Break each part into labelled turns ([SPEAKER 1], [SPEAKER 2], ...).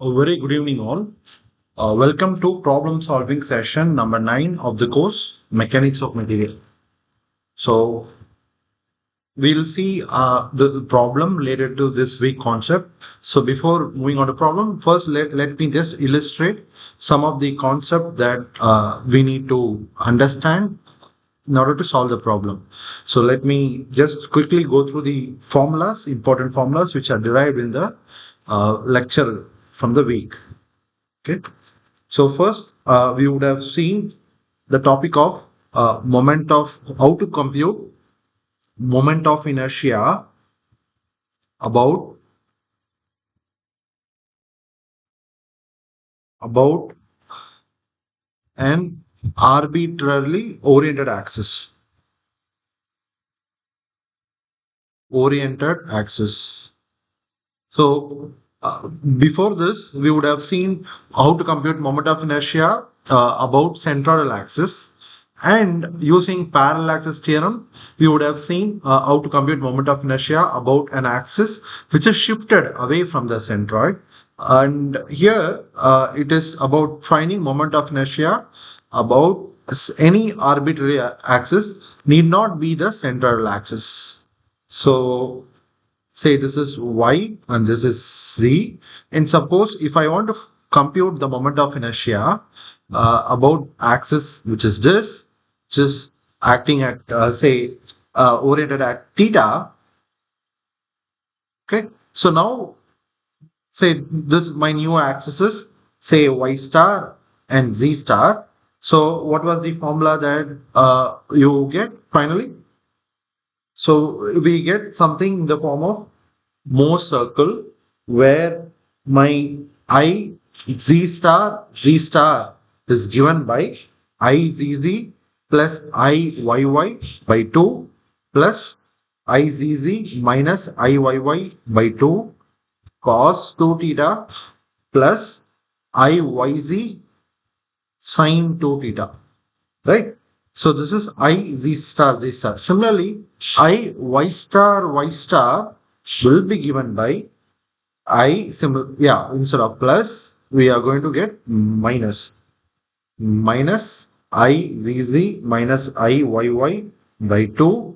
[SPEAKER 1] A very good evening, all. Welcome to problem solving session number 9 of the course Mechanics of Material. So, we'll see the problem related to this week concept. So, before moving on to problem, first let me just illustrate some of the concept that we need to understand in order to solve the problem. So, let me just quickly go through the formulas, important formulas which are derived in the lecture from the week. Okay. So first, we would have seen the topic of moment of how to compute moment of inertia about about an arbitrarily oriented axis. Oriented axis. So before this, we would have seen how to compute moment of inertia about centroidal axis, and using parallel axis theorem, we would have seen how to compute moment of inertia about an axis which is shifted away from the centroid. And here it is about finding moment of inertia about any arbitrary axis, need not be the centroidal axis. So say this is y and this is z, and suppose if I want to compute the moment of inertia about axis which is this, which is acting at say oriented at theta. Okay, so now say this my new axis is say y star and z star. So what was the formula that you get finally? So we get something in the form of Mohs circle, where my I z star g star is given by I z z plus I y y by 2 plus I z z minus I y y by 2 cos 2 theta plus I y z sin 2 theta, right? So this is I z star z star. Similarly, I y star will be given by instead of plus, we are going to get minus I z z minus I y y by 2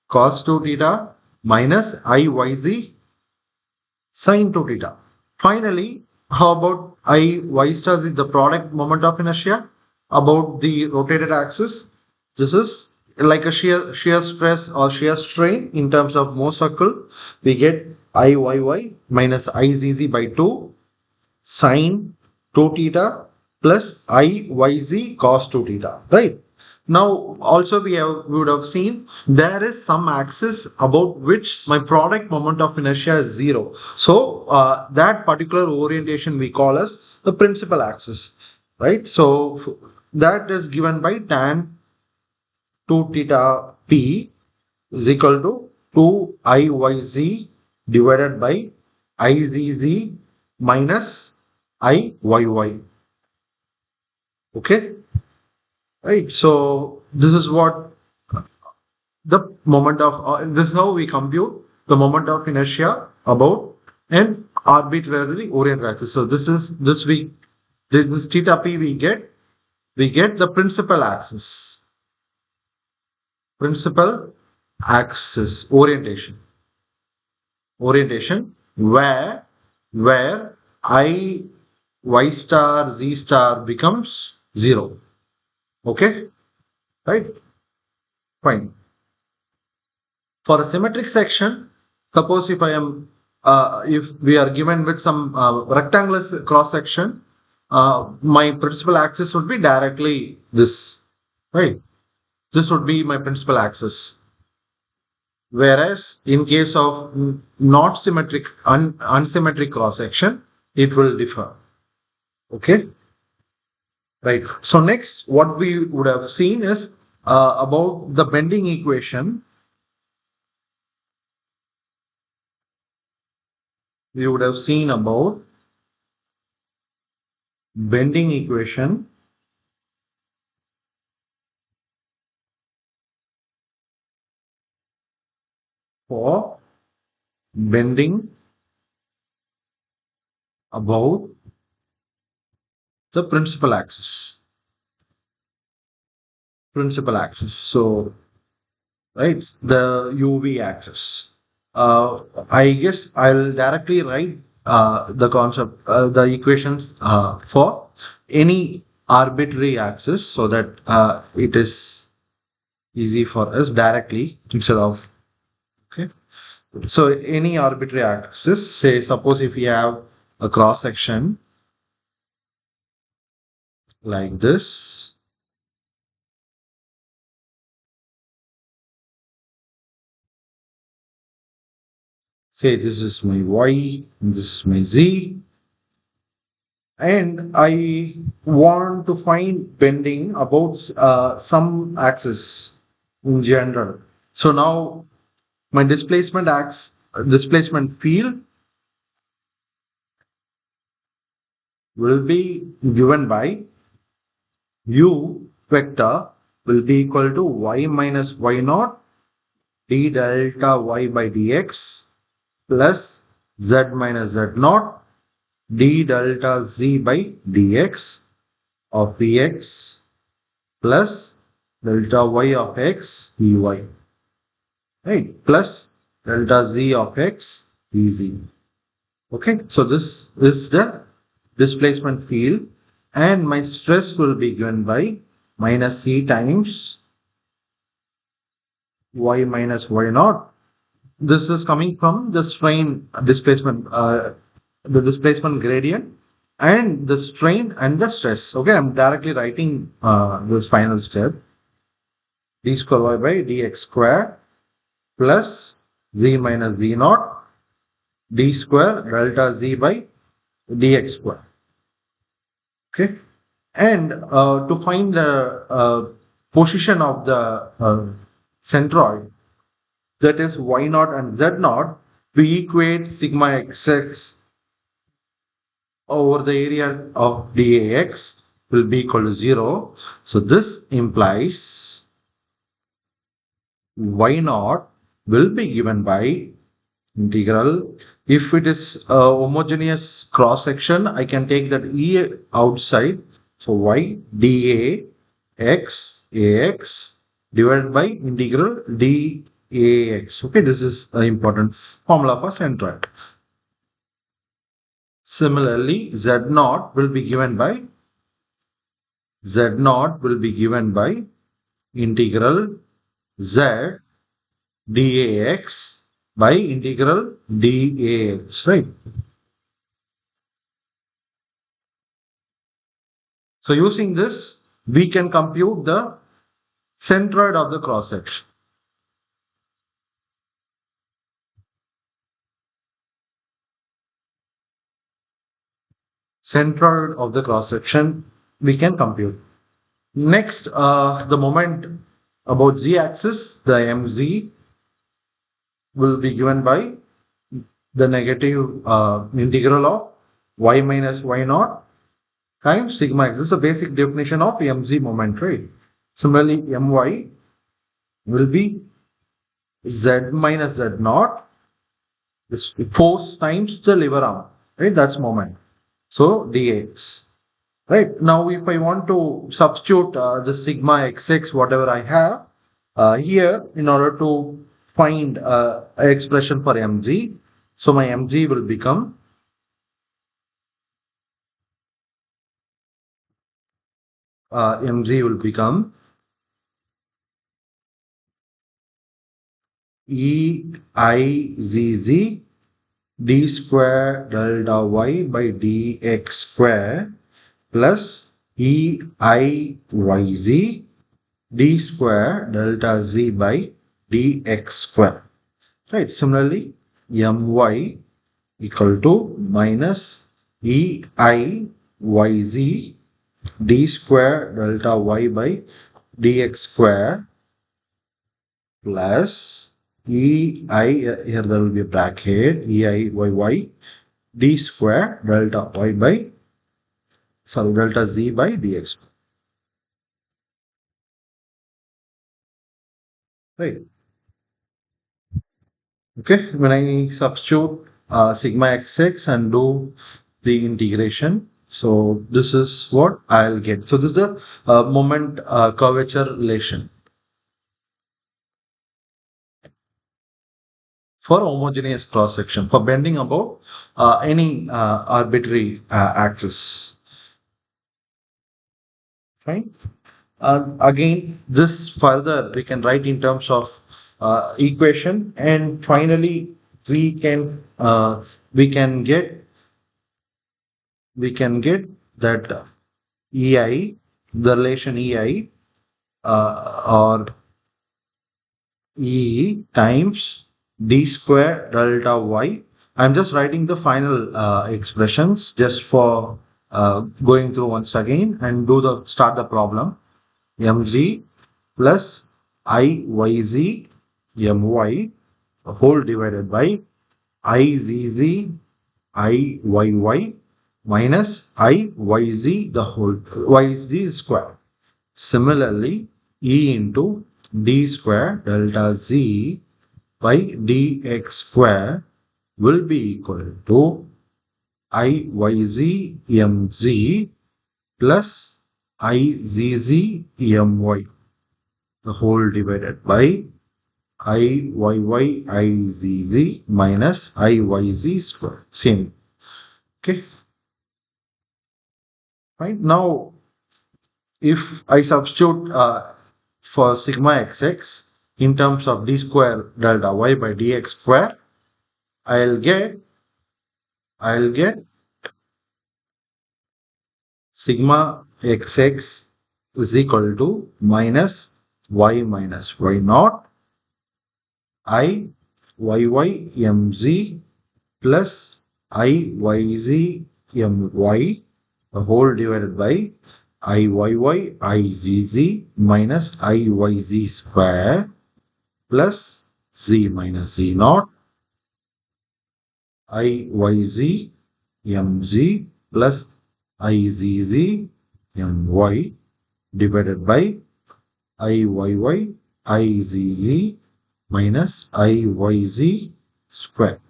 [SPEAKER 1] cos 2 theta minus I y z sin 2 theta. Finally, how about I y star with the product moment of inertia about the rotated axis? This is like a shear stress or shear strain in terms of Mohs circle. We get I y y minus I z z by 2 sine 2 theta plus I y z cos 2 theta, right? Now, also we would have seen there is some axis about which my product moment of inertia is zero. So that particular orientation we call as the principal axis, right? So that is given by tan 2 theta p is equal to 2 IYZ divided by IZZ minus IYY. Okay, right? So this is what the moment of this is how we compute the moment of inertia about an arbitrarily oriented axis. So this we this theta p we get the principal axis orientation where I y star z star becomes 0. Okay, right? Fine. For a symmetric section, suppose if we are given with some rectangular cross section, my principal axis would be directly this, right? This would be my principal axis. Whereas in case of not symmetric, unsymmetric cross section, it will differ. Okay, right. So next, what we would have seen is about the bending equation. We would have seen about bending equation for bending about the principal axis. Principal axis. So, right, the UV axis. I guess I'll directly write the concept, the equations for any arbitrary axis so that it is easy for us directly instead of, okay. So any arbitrary axis, say suppose if we have a cross section like this, say this is my y, and this is my z, and I want to find bending about some axis in general. So now my displacement field will be given by u vector will be equal to y minus y naught d delta y by dx plus z minus z naught d delta z by dx of vx plus delta y of x dy, right, plus delta z of x dz. Okay, so this is the displacement field, and my stress will be given by minus c times y minus y naught. This is coming from the strain displacement, the displacement gradient, and the strain and the stress. Okay, I'm directly writing this final step. D square y by dx square plus z minus z naught d square delta z by dx square. Okay, and to find the position of the centroid, that is y naught and z naught, we equate sigma xx over the area of dAx will be equal to 0. So this implies y naught will be given by integral. If it is a homogeneous cross section, I can take that E outside. So y dA x ax divided by integral dAx. Okay, this is an important formula for centroid. Similarly, Z naught will be given by integral Z dAx by integral dAx, right? So using this, we can compute the centroid of the cross section. Centroid of the cross section we can compute. Next, the moment about z-axis, the mz will be given by the negative integral of y minus y naught times sigma x. This is the basic definition of mz moment, right? Similarly, my will be z minus z naught, this force times the lever arm, right? That's moment. So dx. Right now, if I want to substitute the sigma xx, whatever I have here, in order to find an expression for mg, so my mg will become e I z z d square delta y by dx square plus e I y z d square delta z by dx square. Right. Similarly, my equal to minus e I y z d square delta y by dx square plus e I, here there will be a bracket, e I y y d square delta y by, sorry, delta z by dx. Right. Okay. When I substitute sigma xx and do the integration. So this is what I'll get. So this is the moment curvature relation for homogeneous cross section for bending about any arbitrary axis. Fine. Again, this further we can write in terms of equation, and finally we can get that EI, the relation EI or E times d square delta y. I'm just writing the final expressions just for going through once again and start the problem. Mg plus Iyz My whole divided by Izz Iyy minus Iyz the whole yz square. Similarly, E into d square delta z by dx square will be equal to Iyz Mz plus Izz My, the whole divided by Iyy Izz minus Iyz square. Same. Okay. Right. Now, if I substitute for sigma xx in terms of d square delta y by dx square, I'll get sigma xx is equal to minus y naught I yy mz plus Iyz my, the whole divided by Iyy Izz minus Iyz square plus z minus z naught Iyz mz plus Izz my divided by Iyy Izz minus Iyz square.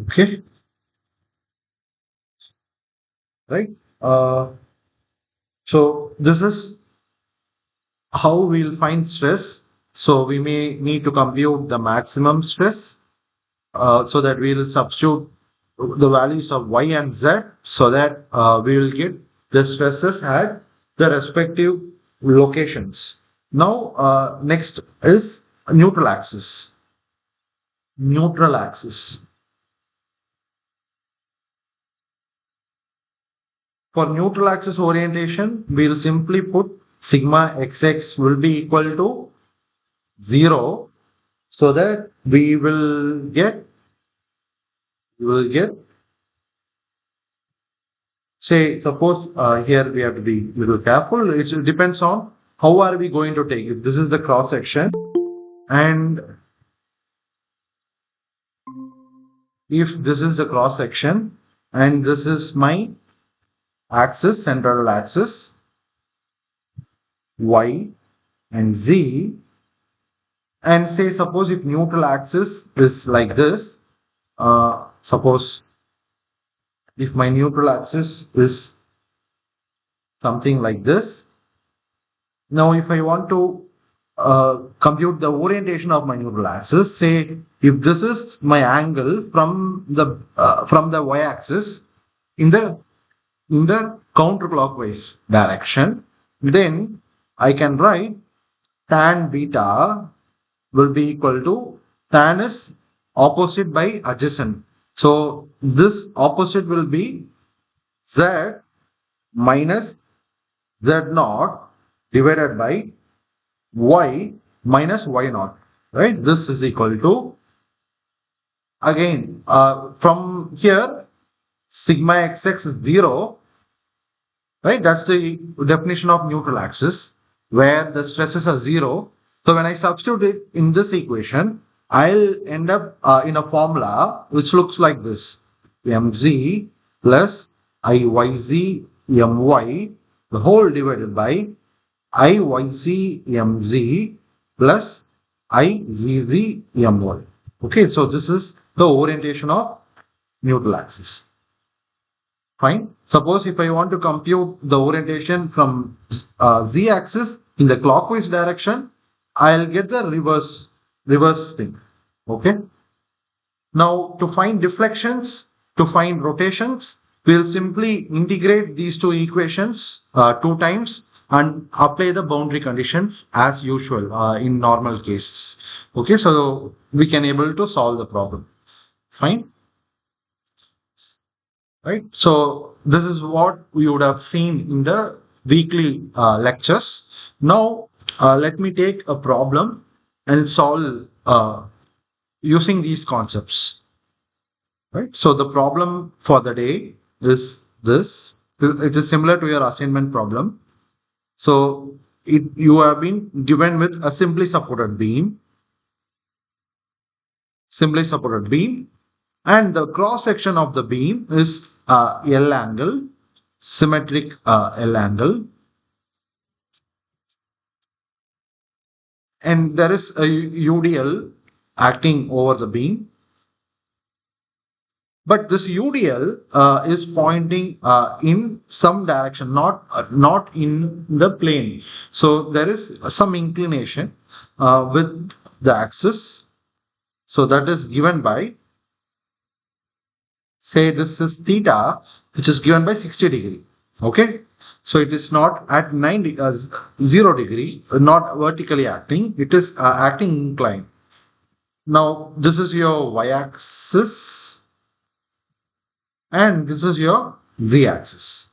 [SPEAKER 1] Okay, right? So this is how we'll find stress. So we may need to compute the maximum stress so that we will substitute the values of y and z so that we will get the stresses at the respective locations. Now, next is neutral axis. Neutral axis. For neutral axis orientation, we'll simply put sigma xx will be equal to 0 so that we will get say suppose here we have to be little careful. It depends on how are we going to take it. This is the cross section, and if this is the cross section and this is my axis, central axis y and z, and say suppose if neutral axis is like this, suppose if my neutral axis is something like this. Now if I want to compute the orientation of my neutral axis, say if this is my angle from the y-axis in the counterclockwise direction, then I can write tan beta will be equal to tan is opposite by adjacent. So this opposite will be z minus z naught divided by y minus y naught. Right? This is equal to, again, from here sigma xx is 0. Right? That's the definition of neutral axis where the stresses are 0. So when I substitute it in this equation, I'll end up in a formula which looks like this: mz plus Iyz my, the whole divided by Iyz mz plus Izz my. Okay, so this is the orientation of neutral axis. Fine. Suppose if I want to compute the orientation from z axis in the clockwise direction, I'll get the reverse thing. Okay. Now to find deflections, to find rotations, we'll simply integrate these two equations two times and apply the boundary conditions as usual in normal cases. Okay, so we can able to solve the problem. Fine. Right. So this is what we would have seen in the weekly lectures. Now let me take a problem and solve using these concepts. Right. So the problem for the day is this. It is similar to your assignment problem. So you have been given with a simply supported beam, and the cross section of the beam is L angle, symmetric L angle, and there is a UDL acting over the beam. But this UDL is pointing in some direction, not in the plane. So there is some inclination with the axis. So that is given by, say this is theta, which is given by 60 degree. Okay. So it is not at 0 degree, not vertically acting. It is acting inclined. Now this is your y-axis and this is your z-axis.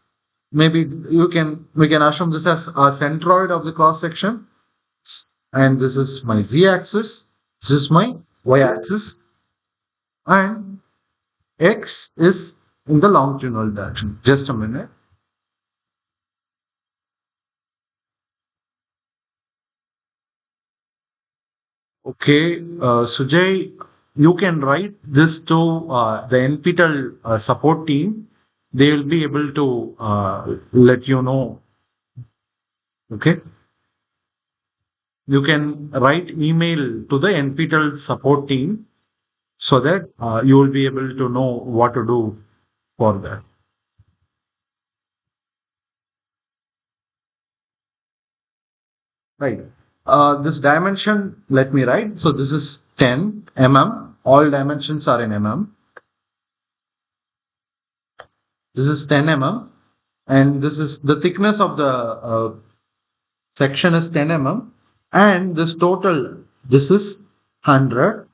[SPEAKER 1] Maybe we can assume this as a centroid of the cross section, and this is my z-axis, this is my y-axis, and x is in the longitudinal direction. Just a minute. Okay, Sujay, you can write this to the NPTEL support team. They will be able to let you know. Okay, you can write email to the NPTEL support team so that you will be able to know what to do for that. Right. This dimension, let me write. So this is 10 mm. All dimensions are in mm. This is 10 mm. And this is the thickness of the section is 10 mm. And this total, this is 100.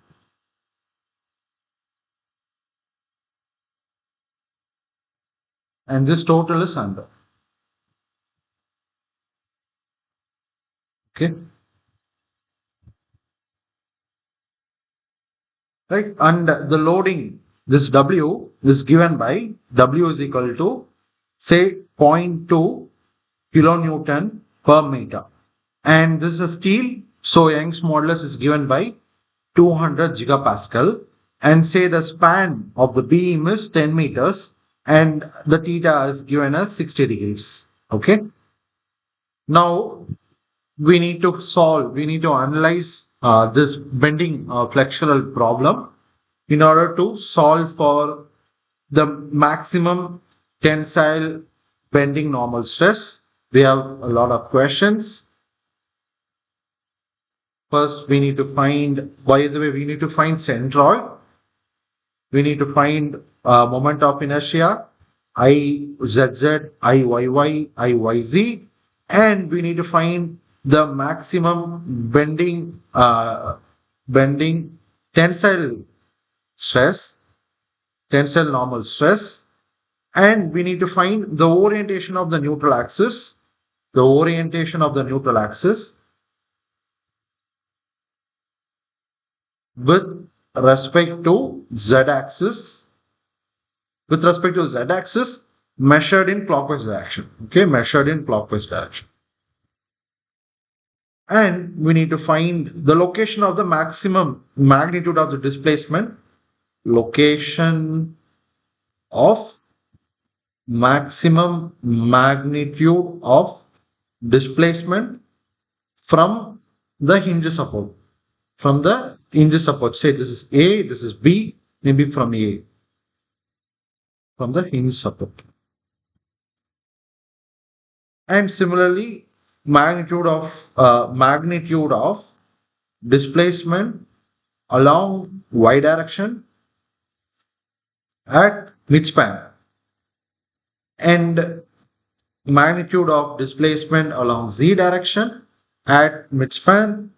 [SPEAKER 1] And this total is 100. Okay. Right. And the loading, this W is given by W is equal to, say, 0.2 kilonewton per meter. And this is a steel, so Young's modulus is given by 200 gigapascal. And say the span of the beam is 10 meters and the theta is given as 60 degrees. Okay. Now we need to analyze this bending flexural problem in order to solve for the maximum tensile bending normal stress. We have a lot of questions. First, we need to find, by the way, we need to find centroid. We need to find moment of inertia, IZZ, IYY, IYZ, and we need to find the maximum bending tensile stress, tensile normal stress, and we need to find the orientation of the neutral axis, with respect to z-axis, measured in clockwise direction. Okay, measured in clockwise direction. And we need to find the location of the maximum magnitude of the displacement, location of maximum magnitude of displacement from the hinge support. Say this is A, this is B, maybe from A, from the hinge support. And similarly, magnitude of displacement along y direction at midspan, and magnitude of displacement along z direction at midspan,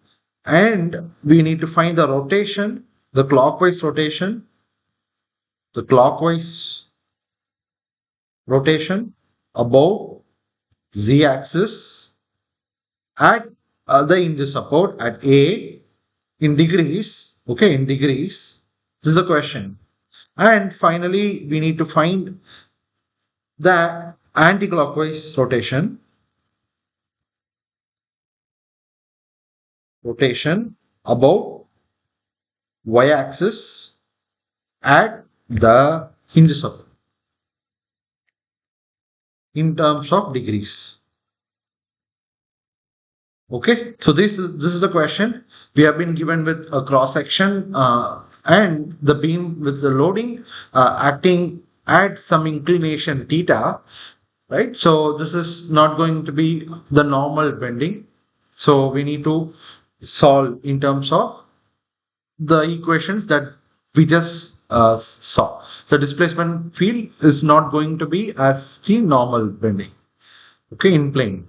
[SPEAKER 1] and we need to find the rotation, the clockwise rotation, the clockwise rotation about z axis at the hinge support at A in degrees. Okay, in degrees. This is a question. And finally, we need to find the anti-clockwise rotation about y-axis at the hinge support in terms of degrees. Okay, so this is the question. We have been given with a cross section and the beam with the loading acting at some inclination theta, right? So this is not going to be the normal bending. So we need to solve in terms of the equations that we just saw. The displacement field is not going to be as the normal bending, okay, in plane.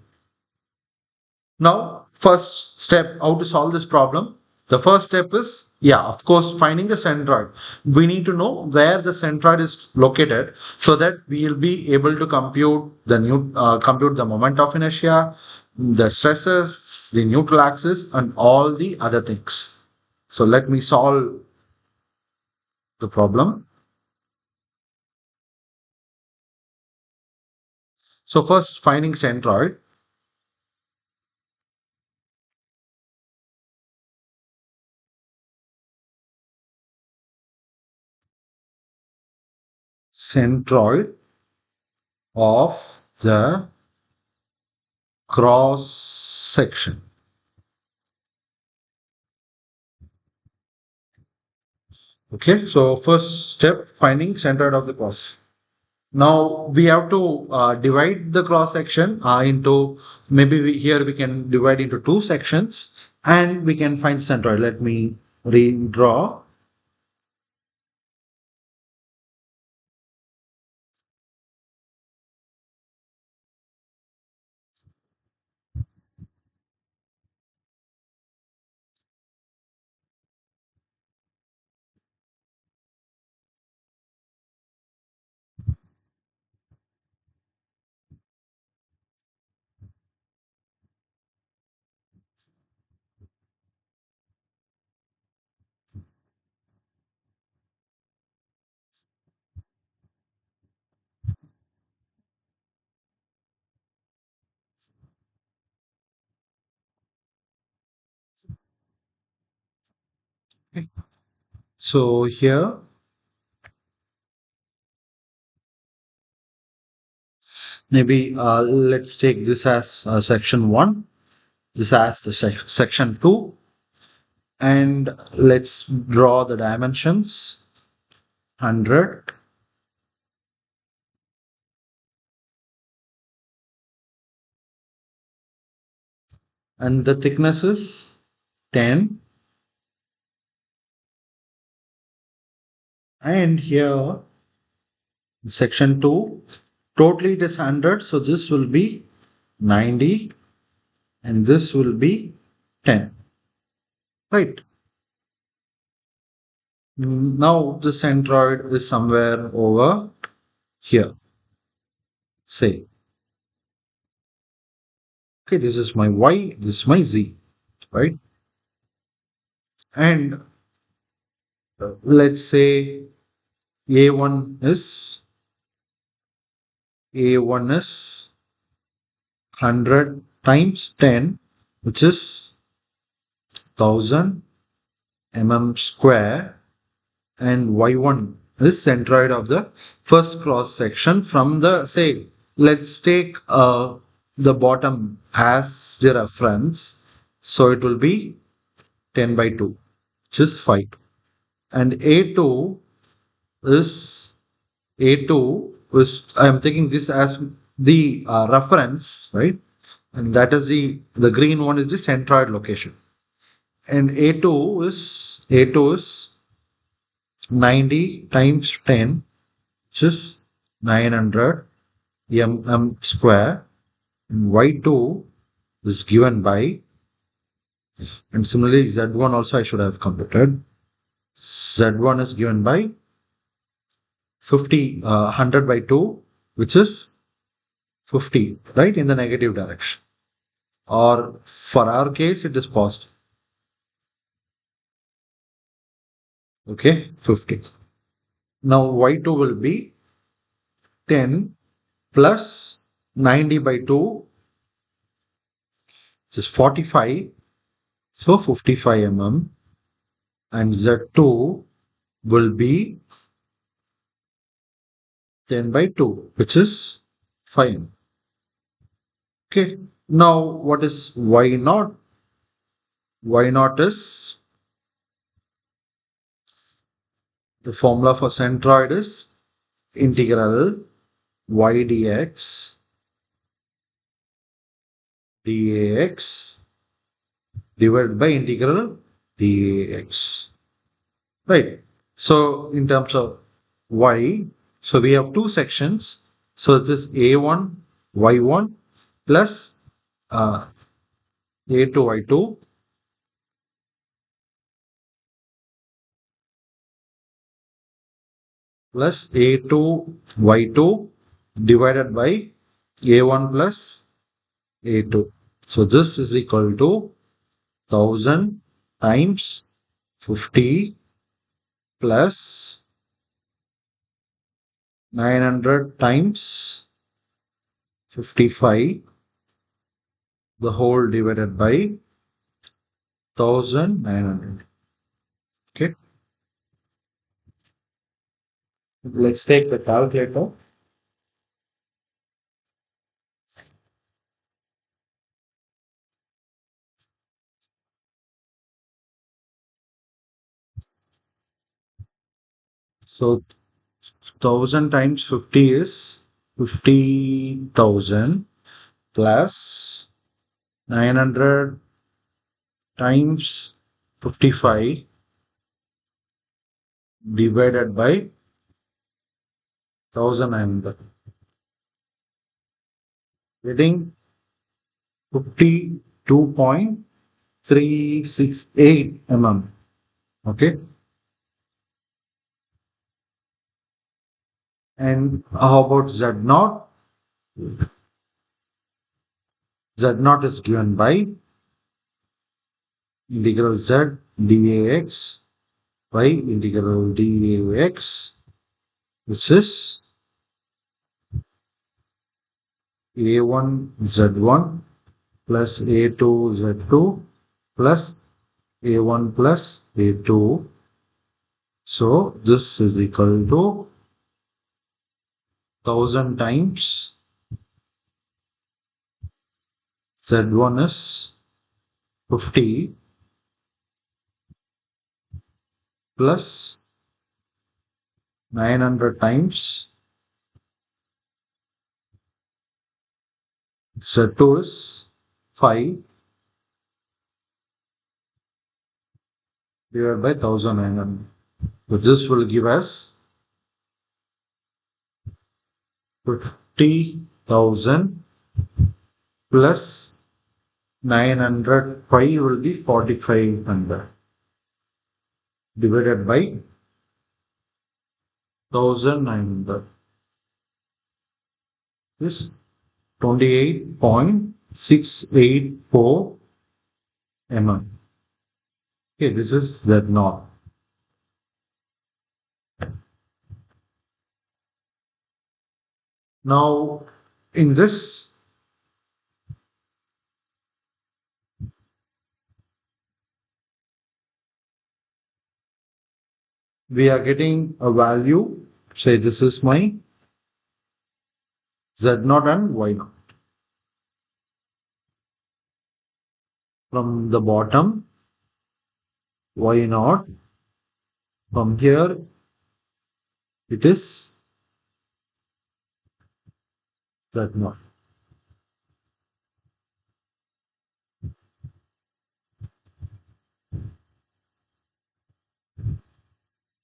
[SPEAKER 1] Now, first step, how to solve this problem. The first step is, yeah, of course, finding the centroid. We need to know where the centroid is located so that we will be able to compute the moment of inertia, the stresses, the neutral axis, and all the other things. So let me solve the problem. So first, finding centroid. Centroid of the cross section. Okay, so first step, finding centroid of the cross. Now we have to divide the cross section into, maybe here we can divide into two sections and we can find centroid. Let me redraw. Okay. So here, maybe let's take this as section 1, this as the section 2, and let's draw the dimensions. 100, and the thickness is 10, and here section 2, totally it is 100, so this will be 90 and this will be 10, right? Now the centroid is somewhere over here, say. Okay, this is my y, this is my z, right? And let's say a1 is a1 is 100 times 10, which is 1000 square, and y1 is centroid of the first cross section from the, say, let's take the bottom as the reference, so it will be 10 by 2, which is 5, and a2 is A2 is, I am taking this as the reference, right? And that is the green one is the centroid location. And A2 is 90 times 10, which is 900 mm square. And Y2 is given by, and similarly Z1 also I should have computed. Z1 is given by 50, 100 by 2, which is 50, right, in the negative direction. Or for our case, it is positive. Okay, 50. Now Y2 will be 10 plus 90 by 2, which is 45. So 55 mm. And Z2 will be 10 by 2, which is 5 mm. Okay. Now what is Y naught? Y naught is, the formula for centroid is integral y dx dAx divided by integral dAx. Right. So in terms of y, so we have two sections. So this A1, Y1 plus A2, Y2 plus A2, Y2 divided by A1 plus A2. So this is equal to 1000 times 50 plus 900 times 55, the whole divided by 1900. Okay. Let's take the calculator. So 1000 times 50 is 50,000 plus 900 times 55 divided by 1900. Getting 52.368 mm. Okay. And how about Z naught? Z naught is given by integral Z dAx by integral dAx, which is A1 Z1 plus A2 Z2 plus A1 plus A2. So this is equal to 1000 times Z1 is 50 plus 900 times Z2 is 5 divided by 1900. So this will give us 50,000 plus 900. 5 will be 4500 divided by 1900 is 28.684 mm. Okay, this is Z naught. Now, in this, we are getting a value. Say this is my Z naught and Y naught. From the bottom, Y naught. From here, It is that not.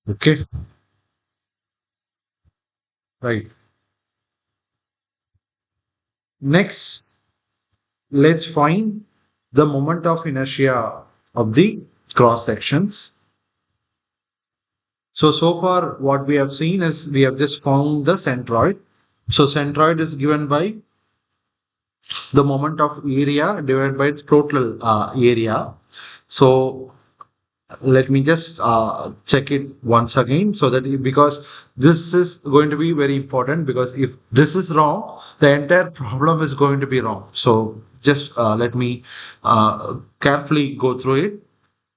[SPEAKER 1] Okay, right. Next, let's find the moment of inertia of the cross sections. So far, what we have seen is we have just found the centroid. So, centroid is given by the moment of area divided by the total area. So, let me just check it once again so that because this is going to be very important, because if this is wrong, the entire problem is going to be wrong. So, just let me carefully go through it.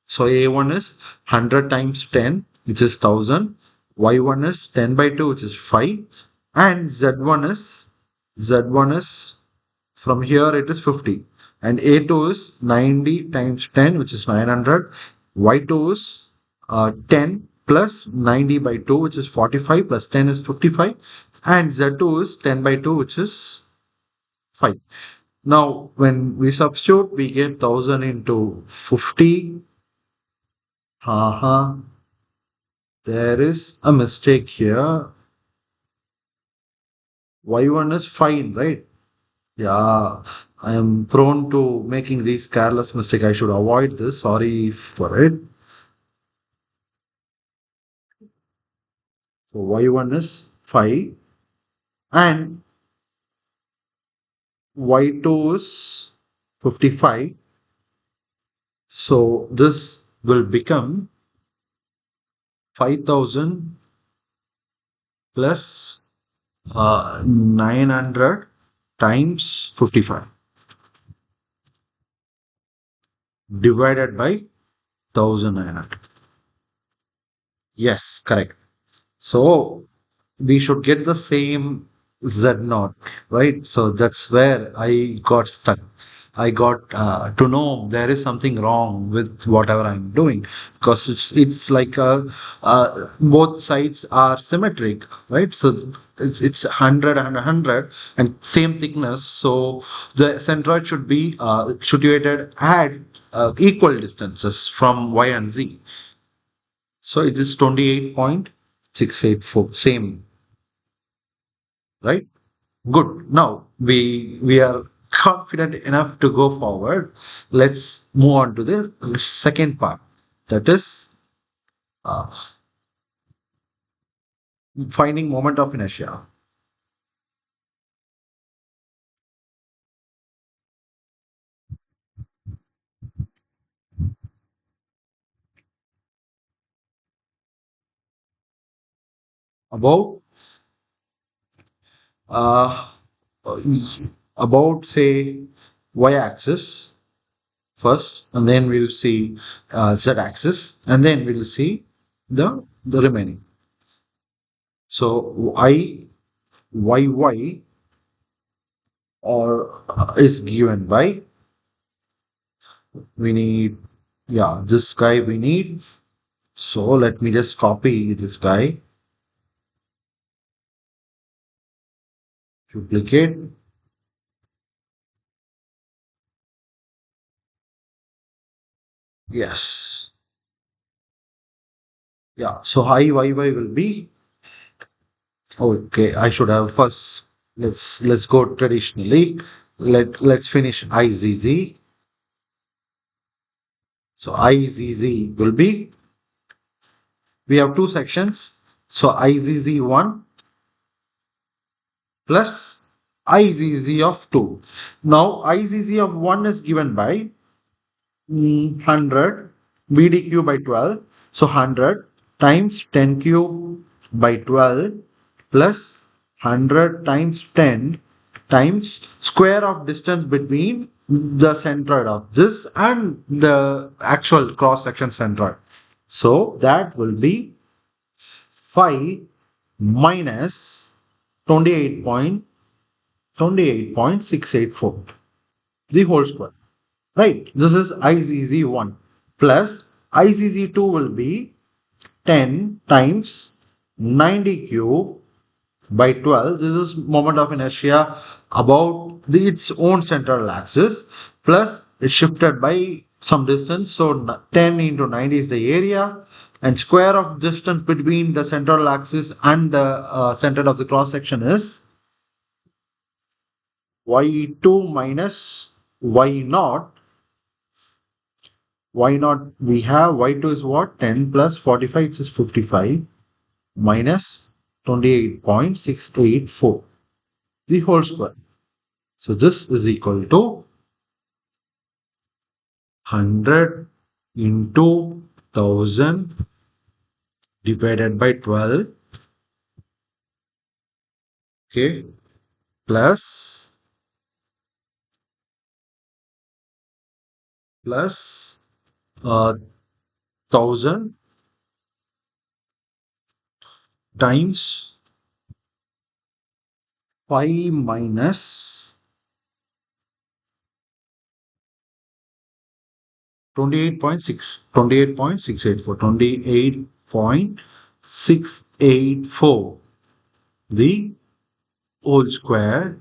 [SPEAKER 1] So A1 is 100 times 10, which is 1000. Y1 is 10 by 2, which is 5. And Z1 is from here it is 50. And A2 is 90 times 10, which is 900. Y2 is 10 plus 90 by 2, which is 45, plus 10 is 55. And Z2 is 10 by 2, which is 5. Now, when we substitute, we get 1000 into 50. Haha, there is a mistake here. Y1 is fine, right? Yeah, I am prone to making these careless mistake. I should avoid this. Sorry for it. So Y1 is 5 and Y2 is 55. So this will become 5000 plus 900 times 55 divided by 1900. Yes, correct. So we should get the same Z naught, right? So that's where I got stuck. I got to know there is something wrong with whatever I'm doing, because it's like both sides are symmetric, right? So it's 100 and 100 and same thickness. So the centroid should be situated at equal distances from Y and Z. So it is 28.684, same, right? Good. Now we are confident enough to go forward. Let's move on to the second part. That is uh, finding moment of inertia. About uh, about say y-axis first, and then we'll see z-axis, and then we'll see the remaining. So y or is given by, we need, yeah, this guy we need. So let me just copy this guy, duplicate. Yes. Yeah. So I y will be, okay. I should have first, let's go traditionally. Let's finish IZZ. So IZZ will be, we have two sections. So IZZ1 plus IZZ of 2. Now IZZ of 1 is given by 100 BDQ by 12. So 100 times 10 cube by 12 plus 100 times 10 times square of distance between the centroid of this and the actual cross section centroid. So that will be 5 minus 28.684, the whole square. Right, this is IZZ1 plus IZZ2 will be 10 times 90 cube by 12. This is moment of inertia about its own central axis, plus it's shifted by some distance. So 10 into 90 is the area, and square of distance between the central axis and the center of the cross section is y2 minus y naught. Y naught, we have y2 is what? 10 plus 45, it is 55, minus 28.684, the whole square. So this is equal to 100 into 1000 divided by 12, okay, plus 1000 times 5 minus 28.684, the whole square,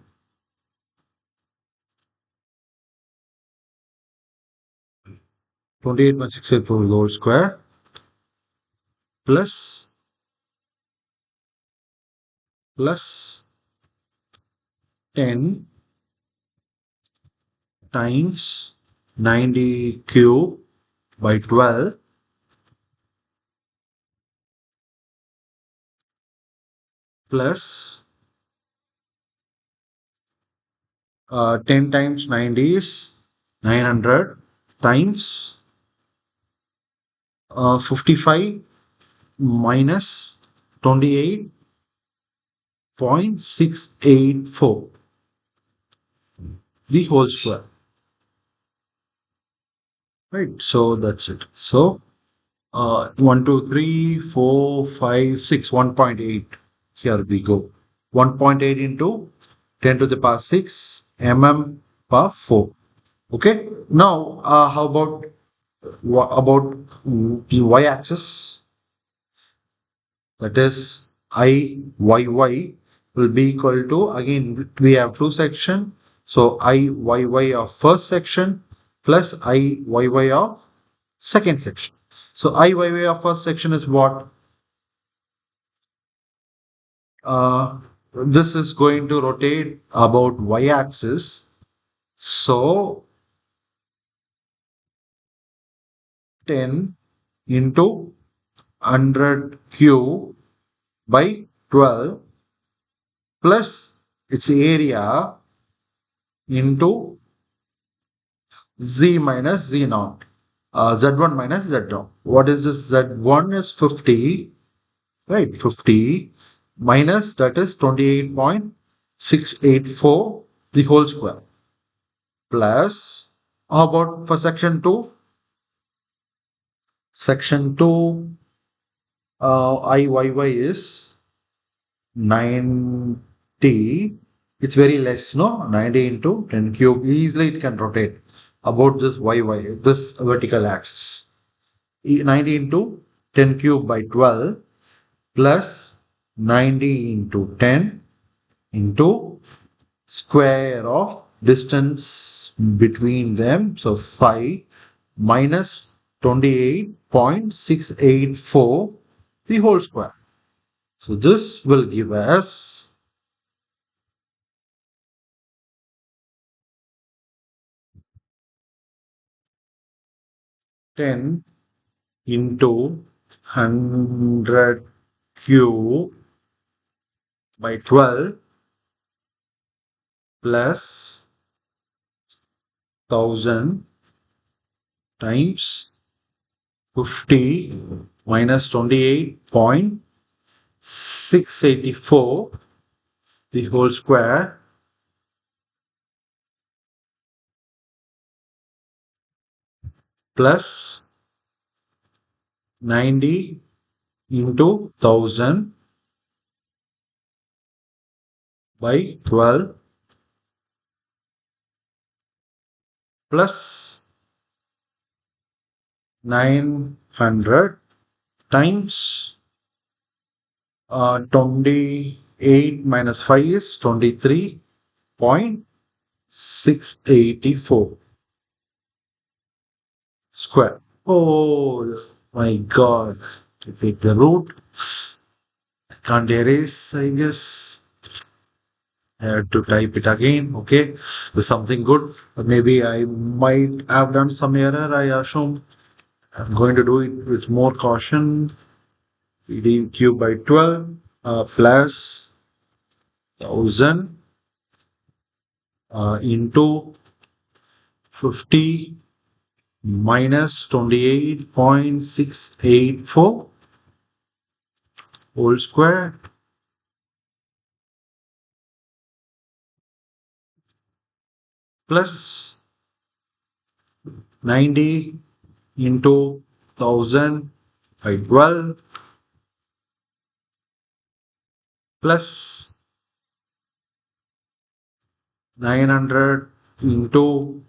[SPEAKER 1] 28.684 the whole square, plus 10 times 90 cube by 12, plus 10 times 90 is 900, times 55 minus 28.684, the whole square. Right, so that's it. So 1, 2, 3, 4, 5, 6, 1.8. Here we go. 1.8 into 10 to the power 6 power 4. Okay. Now, how about the y-axis? That is IYY will be equal to, again we have two section. So IYY of first section plus IYY of second section. So IYY of first section is what? This is going to rotate about y-axis. So 10 into 100 cube by 12 plus its area into z minus z naught. Z1 minus z0. What is this? Z1 is 50, right? 50 minus that is 28.684, the whole square, plus, how about for section 2? Section 2, IYY is 90. It's very less, no? 90 into 10 cube. Easily it can rotate about this YY, this vertical axis. 90 into 10 cube by 12 plus 90 into 10 into square of distance between them. So 5 minus 28.684, the whole square. So this will give us 10 into 100 cube by 12 plus 1000 times 50 minus 28.684, the whole square, plus 90 into 1000 by 12 plus 900 times 28 minus 5 is 23.684 square. Oh my god. To take the root, I can't erase, I guess. I have to type it again. Okay. There's something good. Maybe I might have done some error, I assume. I'm going to do it with more caution. PD cube by 12 plus 1000 into 50 minus 28.684 whole square plus 90 into 1000 by 12 plus 900 into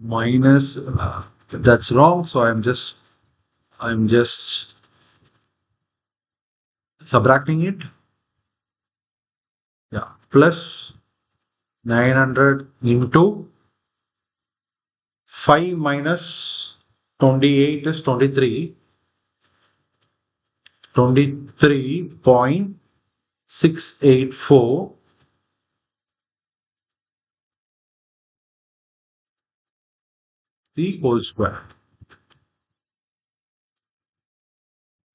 [SPEAKER 1] minus that's wrong, so I'm just subtracting it. Yeah, plus 900 into 5 minus 28 is 23.684 the whole square.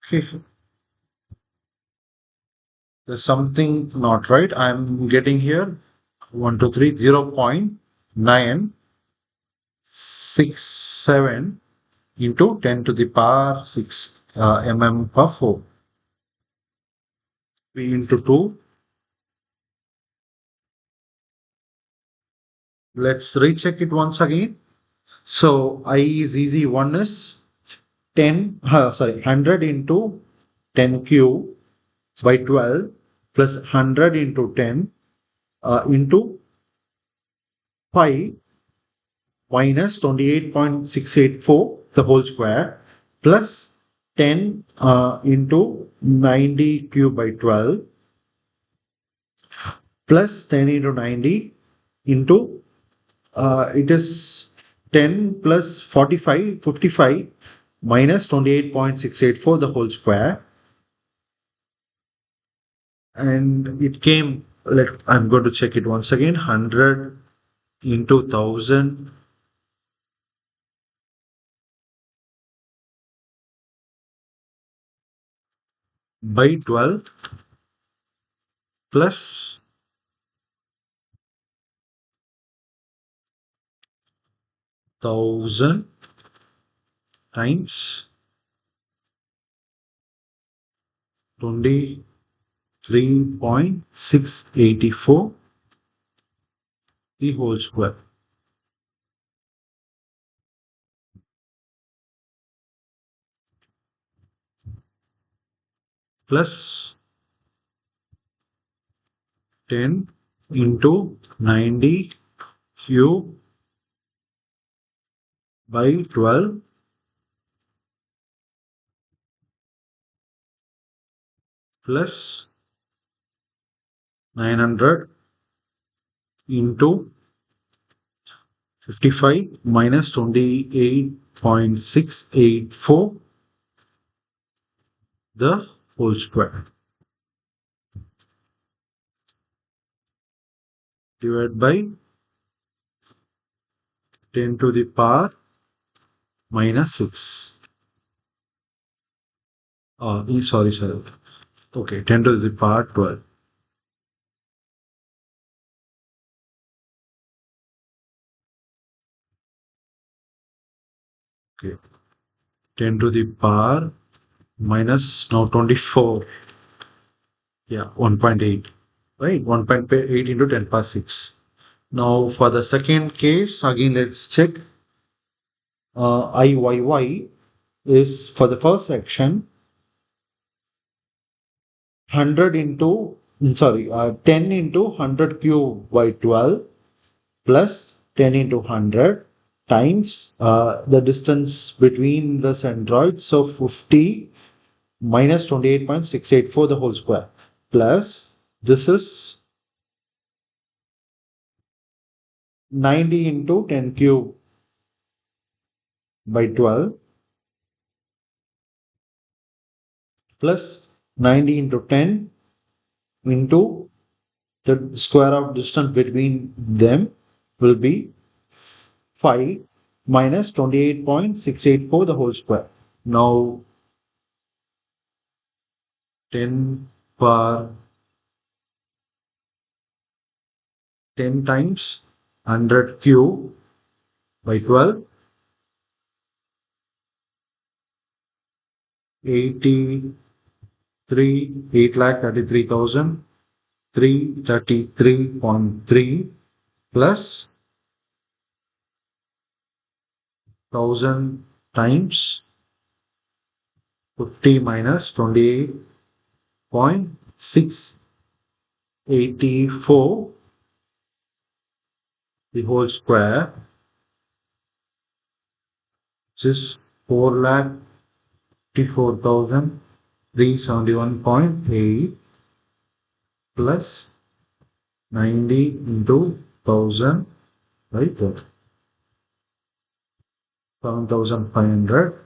[SPEAKER 1] Okay, there's something not right. I'm getting here 1, 2, 3, 0.967 into 10 to the power 6 mm per 4. P into 2. Let's recheck it once again. So I is easy. One is 100 into 10 cube by 12 plus 100 into 10 into 5 minus 28.684 the whole square plus 10 into 90 cube by 12 plus 10 into 90 into it is 10 plus 45 55 minus 28.684 the whole square, and it came, I'm going to check it once again, 100 into 1000 by 12 plus 1000 times 23.684 the whole square plus 10 into 90 cube by 12 plus 900 into 55 minus 28.684 the whole square divided by 10 to the power minus 6. Sorry. Okay, 10 to the power 12. Okay, 10 to the power minus now 24. Yeah, 1.8. Right, 1.8 into 10 power 6. Now for the second case, again let's check. IYY is for the first section 100 into 10 into 100 cube by 12 plus 10 into 100 times the distance between the centroids. So 50 minus 28.684 the whole square plus this is 90 into 10 cube by 12 plus 90 into 10 into the square of distance between them will be 5 minus 28.684 the whole square. Now 10 power 10 times 100 cube by 12 83 8,33,333.3 plus 1000 times 50 minus 28.684 the whole square, which is 4,54,371.8 plus 90 into 1000 by 30. 7,500,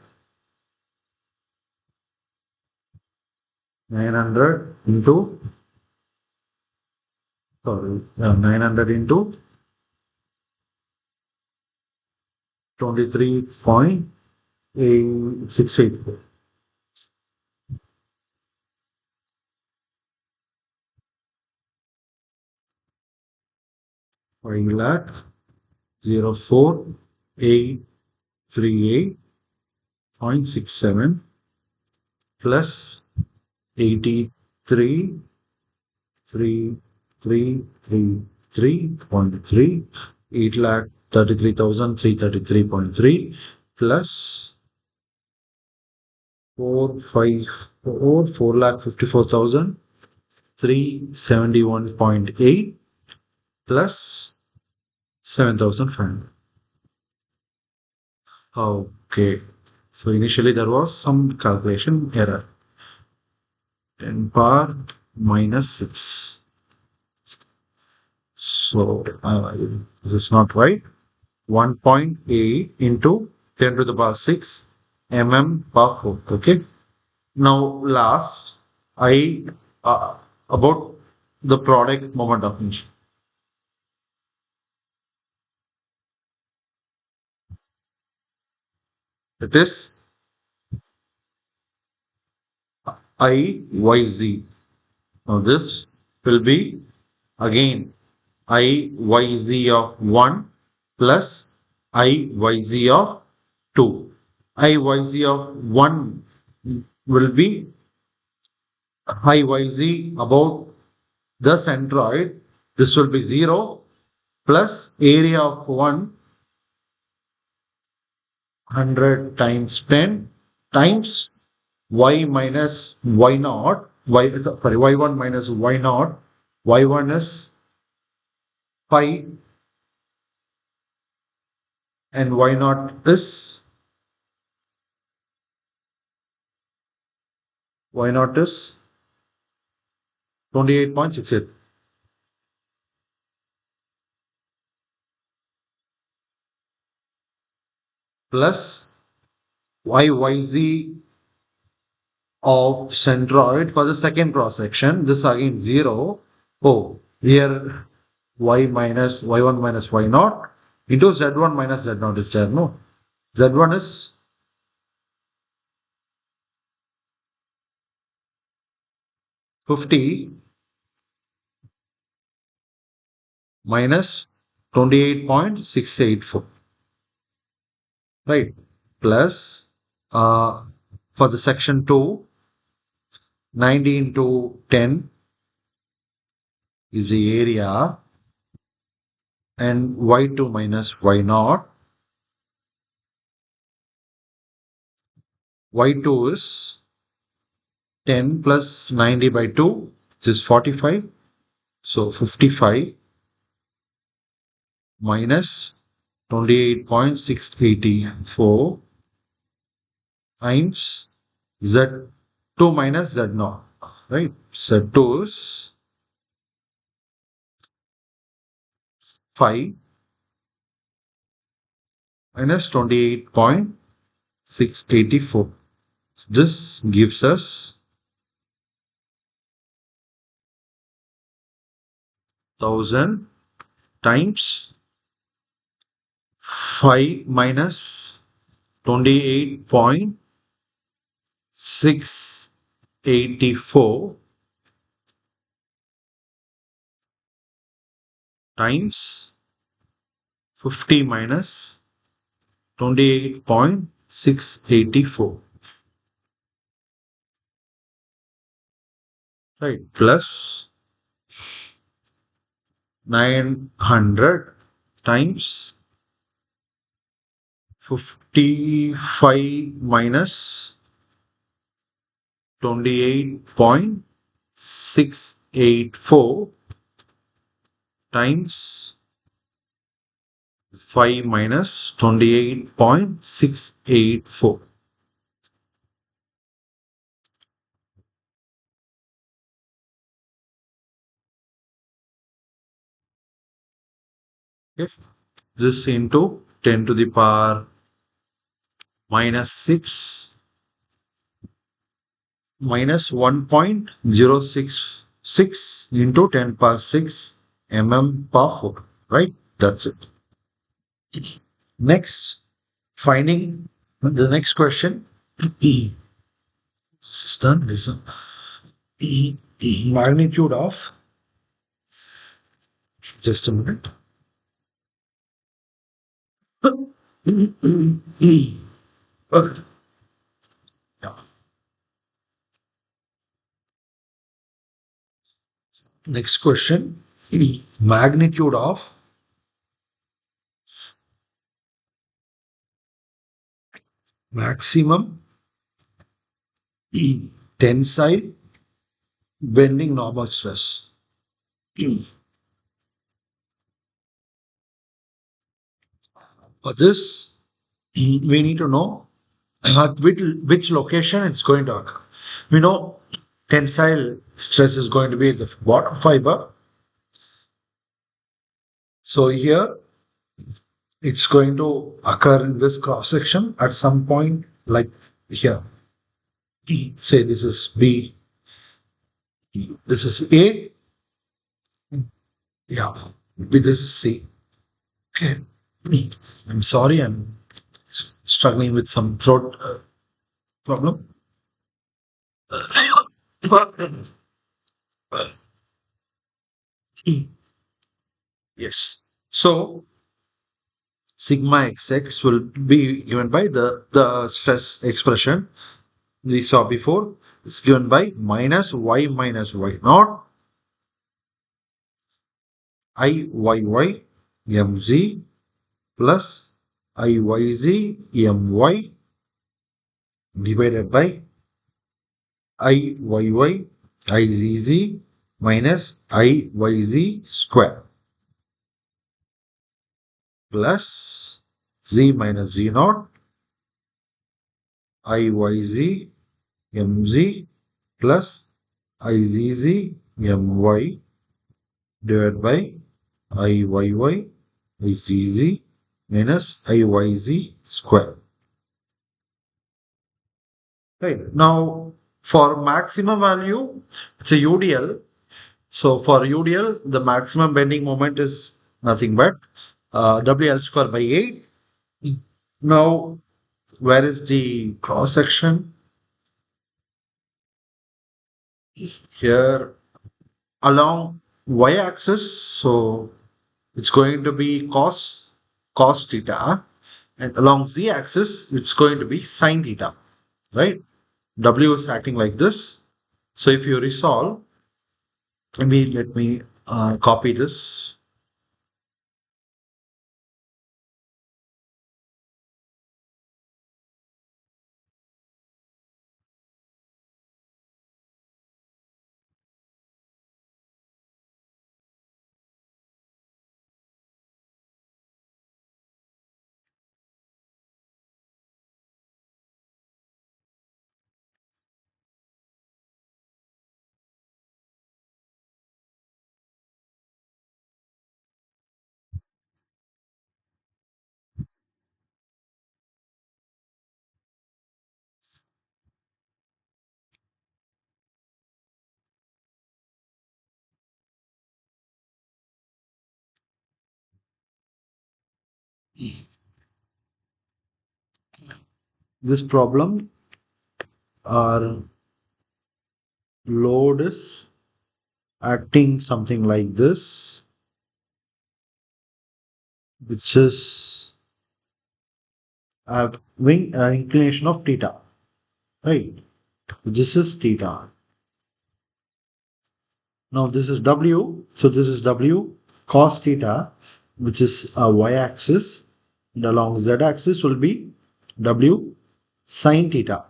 [SPEAKER 1] 900 into, 900 into 23.684. 5 lakh 04838.67 plus 83,333.3 8 lakh 33,333.3 plus 4 lakh 54,371.8 plus 7,500. Okay. So initially there was some calculation error. 10 power minus 6. So this is not right. 1.8 into 10 to the power 6 mm per foot. Okay. Now last, I about the product moment of inertia. It is IYZ. Now this will be again IYZ of 1 plus IYZ of 2. IYZ of 1 will be IYZ about the centroid. This will be 0 plus area of 100 times 10 times y minus y naught, y1 minus y naught, y1 is 5 and y naught is 28.68 plus YYZ of centroid for the second cross section. This again 0. Oh, here y1 minus y naught into z1 minus z naught is there. No, z1 is 50 minus 28.684, right? Plus for the section 2, 90 into 10 is the area and y2 minus y naught. Y2 is 10 plus 90 by 2, which is 45. So 55 minus 28.684 times Z2 minus Z0, right? Z2 is 5 minus 28.684. This gives us 1000 times 5 minus 28.684 times 50 minus 28.684, right? Plus 900 times 55 minus 28.684 times 5 minus 28.684. Okay. This into 10 to the power minus 6 minus 1.066 into 10 power 6 power 4, right? That's it. Next, finding the next question. This is done. This one. Magnitude of, just a minute. Okay. Yeah. Next question. Magnitude of maximum tensile bending normal stress. For this, we need to know at which location it's going to occur. We know tensile stress is going to be at the bottom fiber. So here it's going to occur in this cross section at some point like here. Say this is B, this is A, yeah, this is C. Okay. I'm sorry, I'm struggling with some throat problem. Yes. So sigma xx will be given by the stress expression we saw before. It's given by minus y naught Iyy mz plus Iyz my divided by Iyy Izz minus Iyz square plus z minus z naught Iyz mz plus Izz my divided by Iyy Izz minus Iyz square. Right. Now, for maximum value, it's a UDL. So for UDL, the maximum bending moment is nothing but WL square by 8. Now, where is the cross section? Here along y axis. So it's going to be cos theta, and along z axis, it's going to be sine theta, right? W is acting like this. So if you resolve, let me copy this. this problem, our load is acting something like this, which is a wing inclination of theta, right? This is theta. Now this is W, so this is W cos theta, which is a y-axis, and along z-axis will be W sin theta.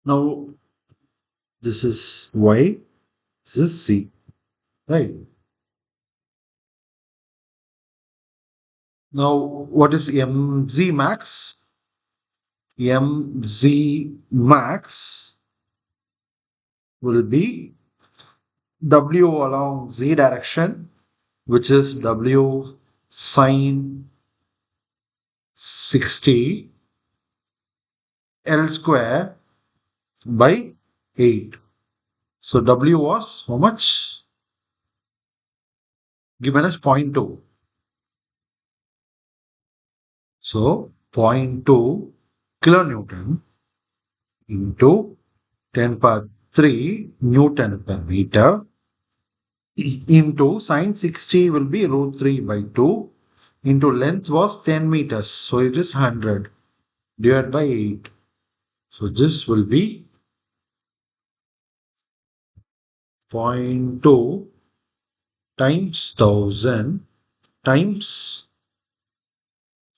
[SPEAKER 1] Now this is Y, this is C, right? Now what is mz max? Mz max will be W along z direction, which is W sine 60 L square by 8. So W was how much? Given as 0.2. So 0.2 kilonewton into 10 power 3 Newton per meter into sine 60 will be root 3 by 2 into length was 10 meters. So it is 100 divided by 8. So this will be 0.2 times 1000 times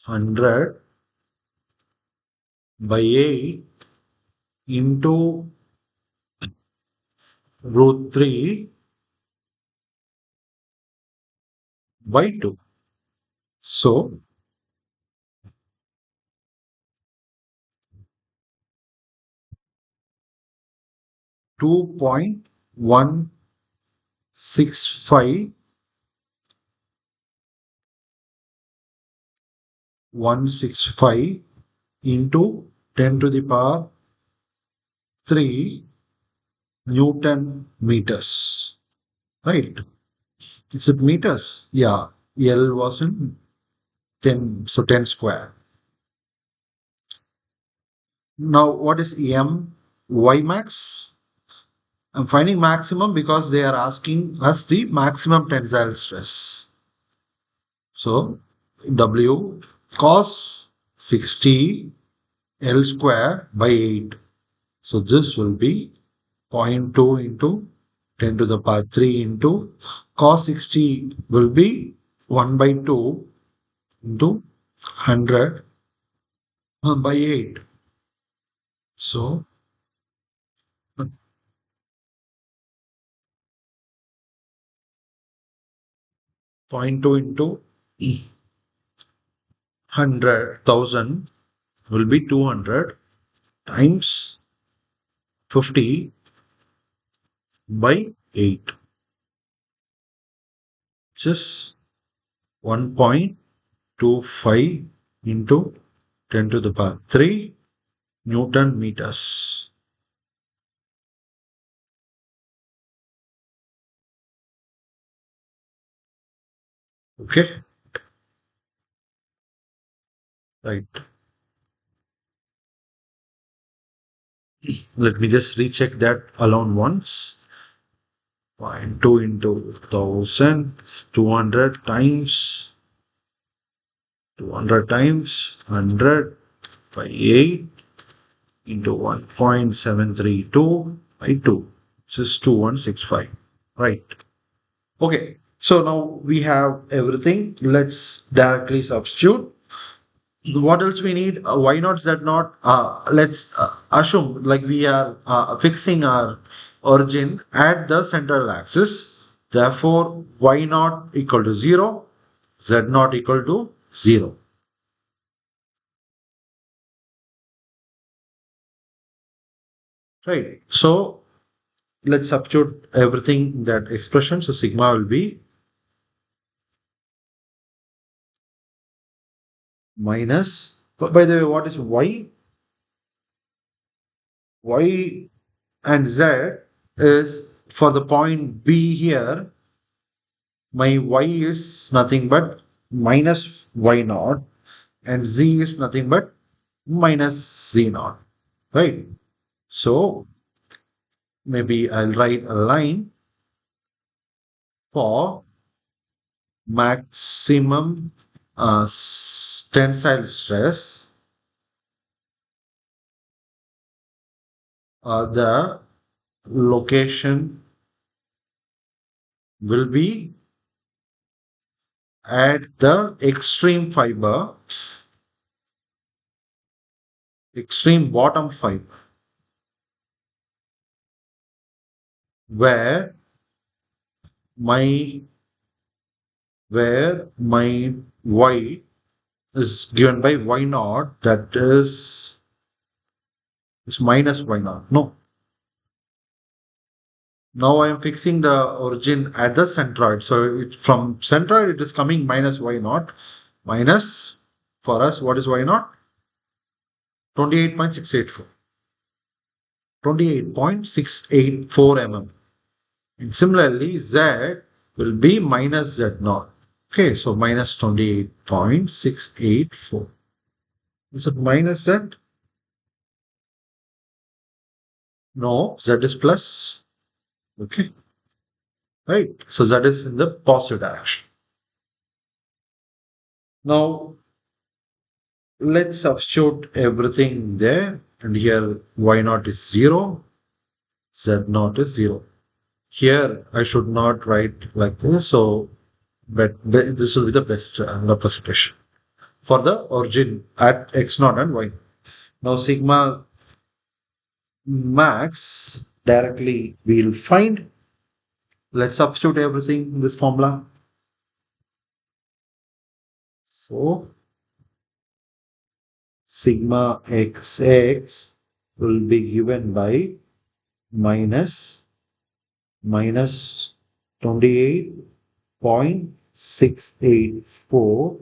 [SPEAKER 1] 100 by 8 into root 3 by 2. So 2.165 into 10 to the power 3 Newton meters. Right? Is it meters? Yeah. L was in 10, so 10 square. Now, what is M? Y max? I'm finding maximum because they are asking us the maximum tensile stress. So, W cos 60 L square by 8. So, this will be 0.2 into 10 to the power 3 into cos 60 will be 1 by 2 into 100 by 8. So 0.2 into 100,000 will be 200 times 50 by 8, which is 1.25 into 10 to the power 3 Newton meters. Okay, right. Let me just recheck that alone once. 0.2 into 1000, 200 times 100 by 8 into 1.732 by 2, which is 2165. Right. Okay. So now we have everything. Let's directly substitute. What else we need? Y naught, Z naught. Let's assume like we are fixing our origin at the central axis. Therefore, Y naught equal to 0, Z naught equal to 0. Right. So let's substitute everything in that expression. So sigma will be minus. But by the way, what is Y? Y and Z is for the point B here. My Y is nothing but minus Y naught and Z is nothing but minus z naught, right? So maybe I'll write a line for maximum tensile stress. The location will be at the extreme bottom fiber, where my my y is given by y naught, that is minus y naught. No, now I am fixing the origin at the centroid. So from centroid it is coming minus y naught, minus, for us, what is y naught? 28.684. 28.684 mm. And similarly, z will be minus z naught. Okay, so minus 28.684. Is it minus z? No, z is plus. Okay, right. So z is in the positive direction. Now, let's substitute everything there. And here y naught is 0, z naught is 0. Here I should not write like this. So, but this will be the best representation for the origin at x naught and y. Now sigma max directly we'll find. Let's substitute everything in this formula. So sigma xx will be given by minus 28.684.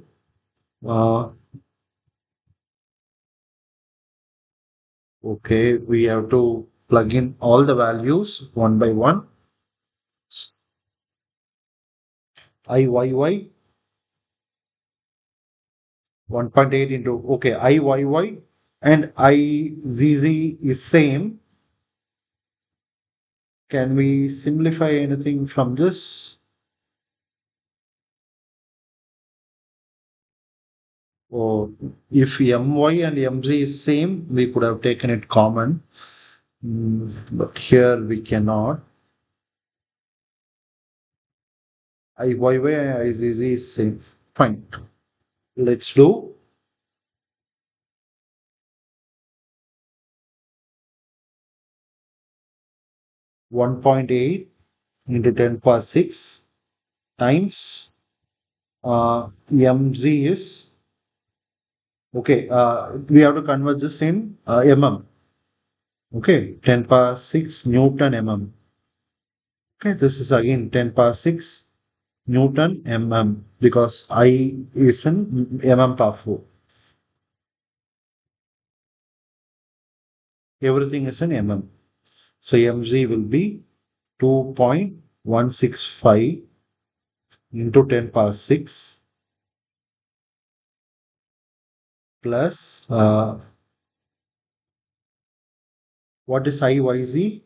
[SPEAKER 1] Okay, we have to plug in all the values one by one. Iyy 1.8 into, okay, Iyy and Izz is same. Can we simplify anything from this? Or if my and mz is same, we could have taken it common. But here we cannot. Iyy and Izz is same. Fine. Let's do 1.8 into 10 power 6 times mz is, okay, we have to convert this in mm. Okay, 10 power 6 Newton mm. Okay, this is again 10 power 6 Newton mm, because I is in mm power 4. Everything is in mm. So mz will be 2.165 into 10 power 6 plus what is Iyz?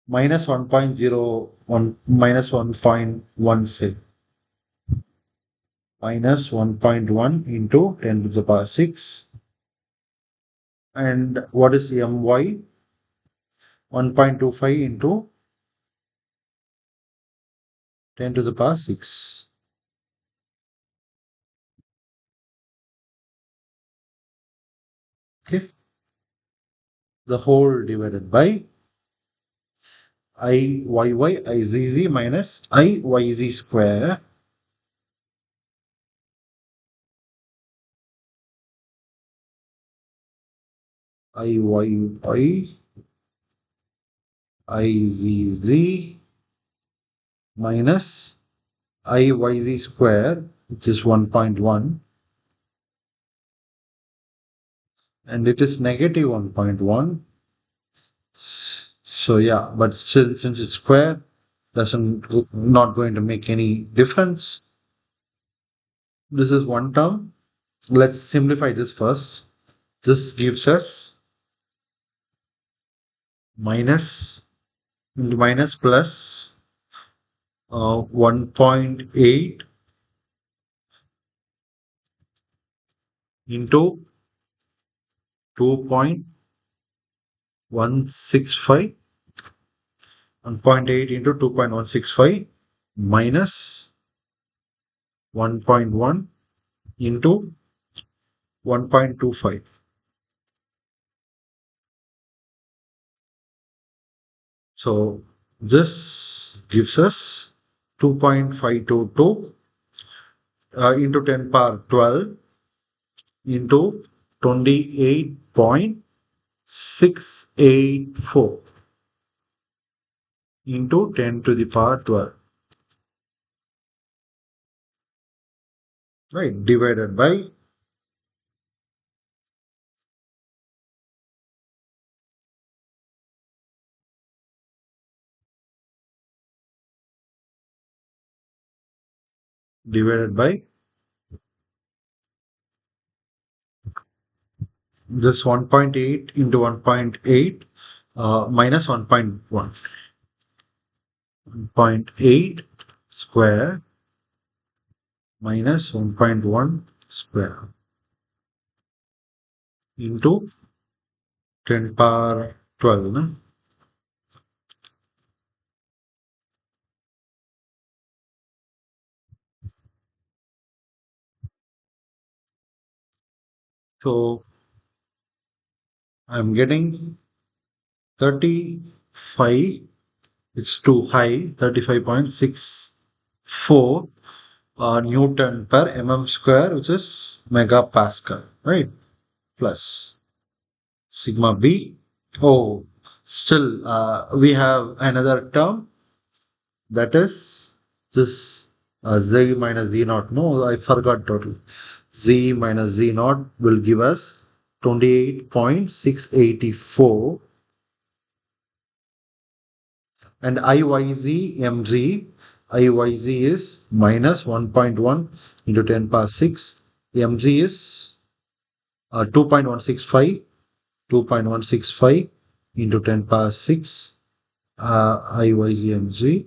[SPEAKER 1] Minus 1.01, minus 1.16, minus 1.1 into 10 to the power 6. And what is my? 1.25 into 10 to the power 6. Okay. The whole divided by Iyy Izz minus Iyz square. Iyy Izz minus Iyz square, which is 1.1. And it is negative 1.1. So yeah, but still, since it's square, not going to make any difference. This is one term. Let's simplify this first. This gives us minus into minus plus 1.8 into 2.165, 1.8 into 2.165 minus 1.1 into 1.25. So this gives us 2.522 into 10 power 12 into 28.684 into 10 to the power 12, right? Divided by this 1.8 into 1.8 minus 1.1. 1.8 square minus 1.1 square into 10 power 12. No? So I'm getting 35. It's too high. 35.64 Newton per mm square, which is megapascal, right? Plus sigma B. Oh, still we have another term, that is this Z minus Z naught. No, I forgot totally. Z minus Z naught will give us 28.684, and IYZ is minus 1.1 into 10 power 6. MZ is 2.165, 2.165 into 10 power 6. IYZ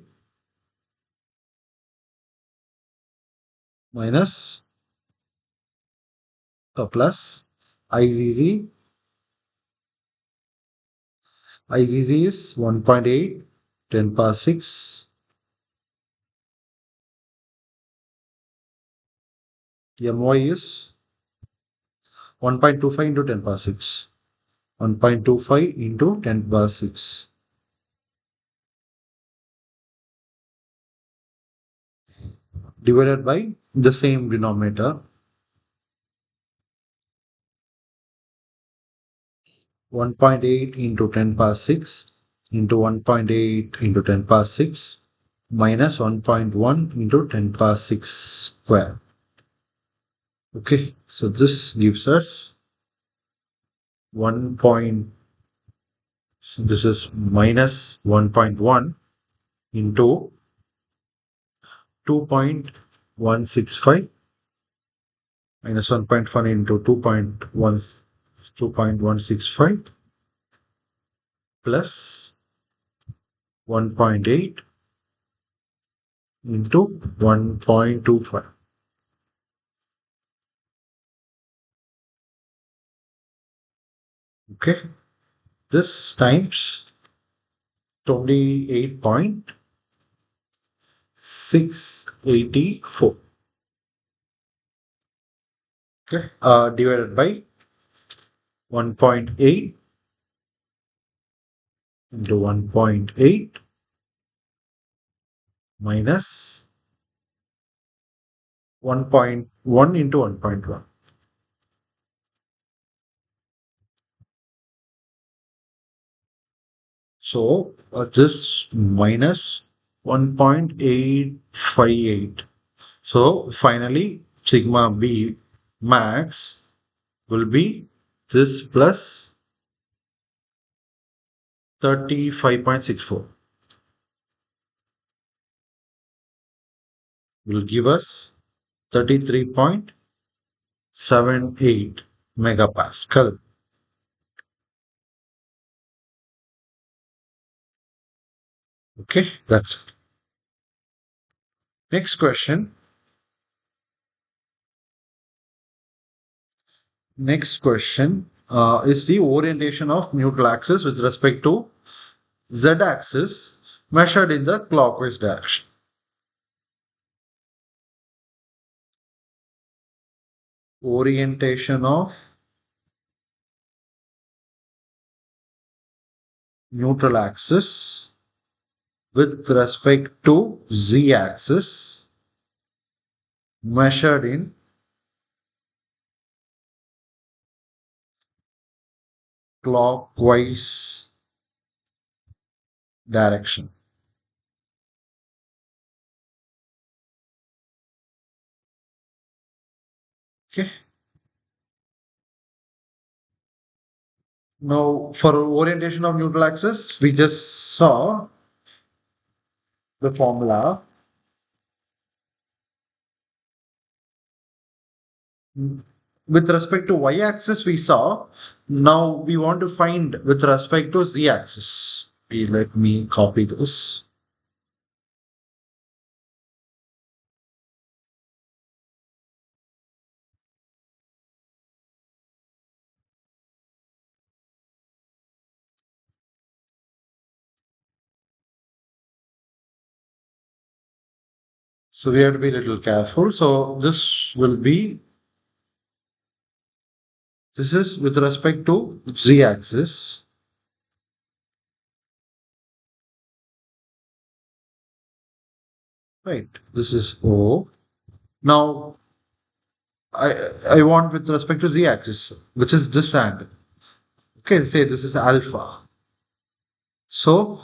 [SPEAKER 1] minus plus IZZ. IZZ is 1.8, 10 power 6. MY is 1.25 into 10 power 6. 1.25 into 10 power 6. Divided by the same denominator, 1.8 into 10 power 6 into 1.8 into 10 power 6 minus 1.1 into 10 power 6 square. Okay, so this gives us 1 point, so this is minus 1.1 into 2.165 minus 1.1 into 2.165 plus 1.8 into 1.25. Okay, this times 28.684. Okay, divided by 1.8 into 1.8 minus 1.1 into 1.1. So this minus 1.858. So finally, sigma B max will be this plus 35.64, will give us 33.64. 0.78 megapascal. Okay, that's it. Next question. Next question is the orientation of neutral axis with respect to z axis measured in the clockwise direction. Orientation of neutral axis with respect to z axis measured in clockwise direction. Okay. Now, for orientation of neutral axis, we just saw the formula. With respect to y-axis, we saw. Now we want to find with respect to z-axis. Let me copy this. So we have to be a little careful. So this is with respect to z-axis. Right. This is O. Now I want with respect to z-axis, which is this angle. Okay, say this is alpha. So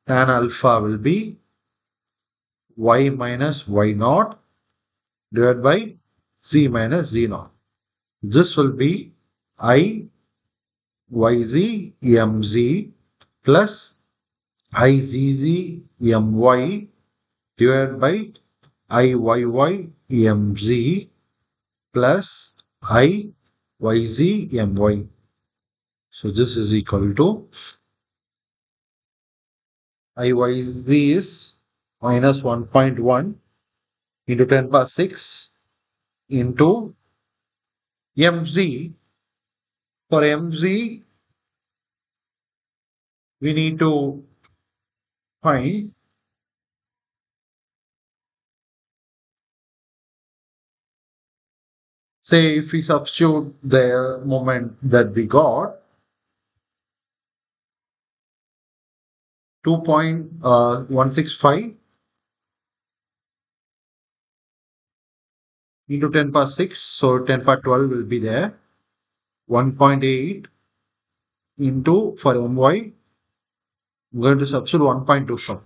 [SPEAKER 1] tan alpha will be y minus y naught divided by z minus z naught. This will be I yz mz plus izz my divided by iyy mz plus iyz my. So this is equal to iyz is minus 1.1 into 10 power 6 into mz. For mz, we need to find, say, if we substitute the moment that we got, 2.165 into 10 power 6, so 10 power 12 will be there. 1.8 into, for my, I'm going to substitute 1.25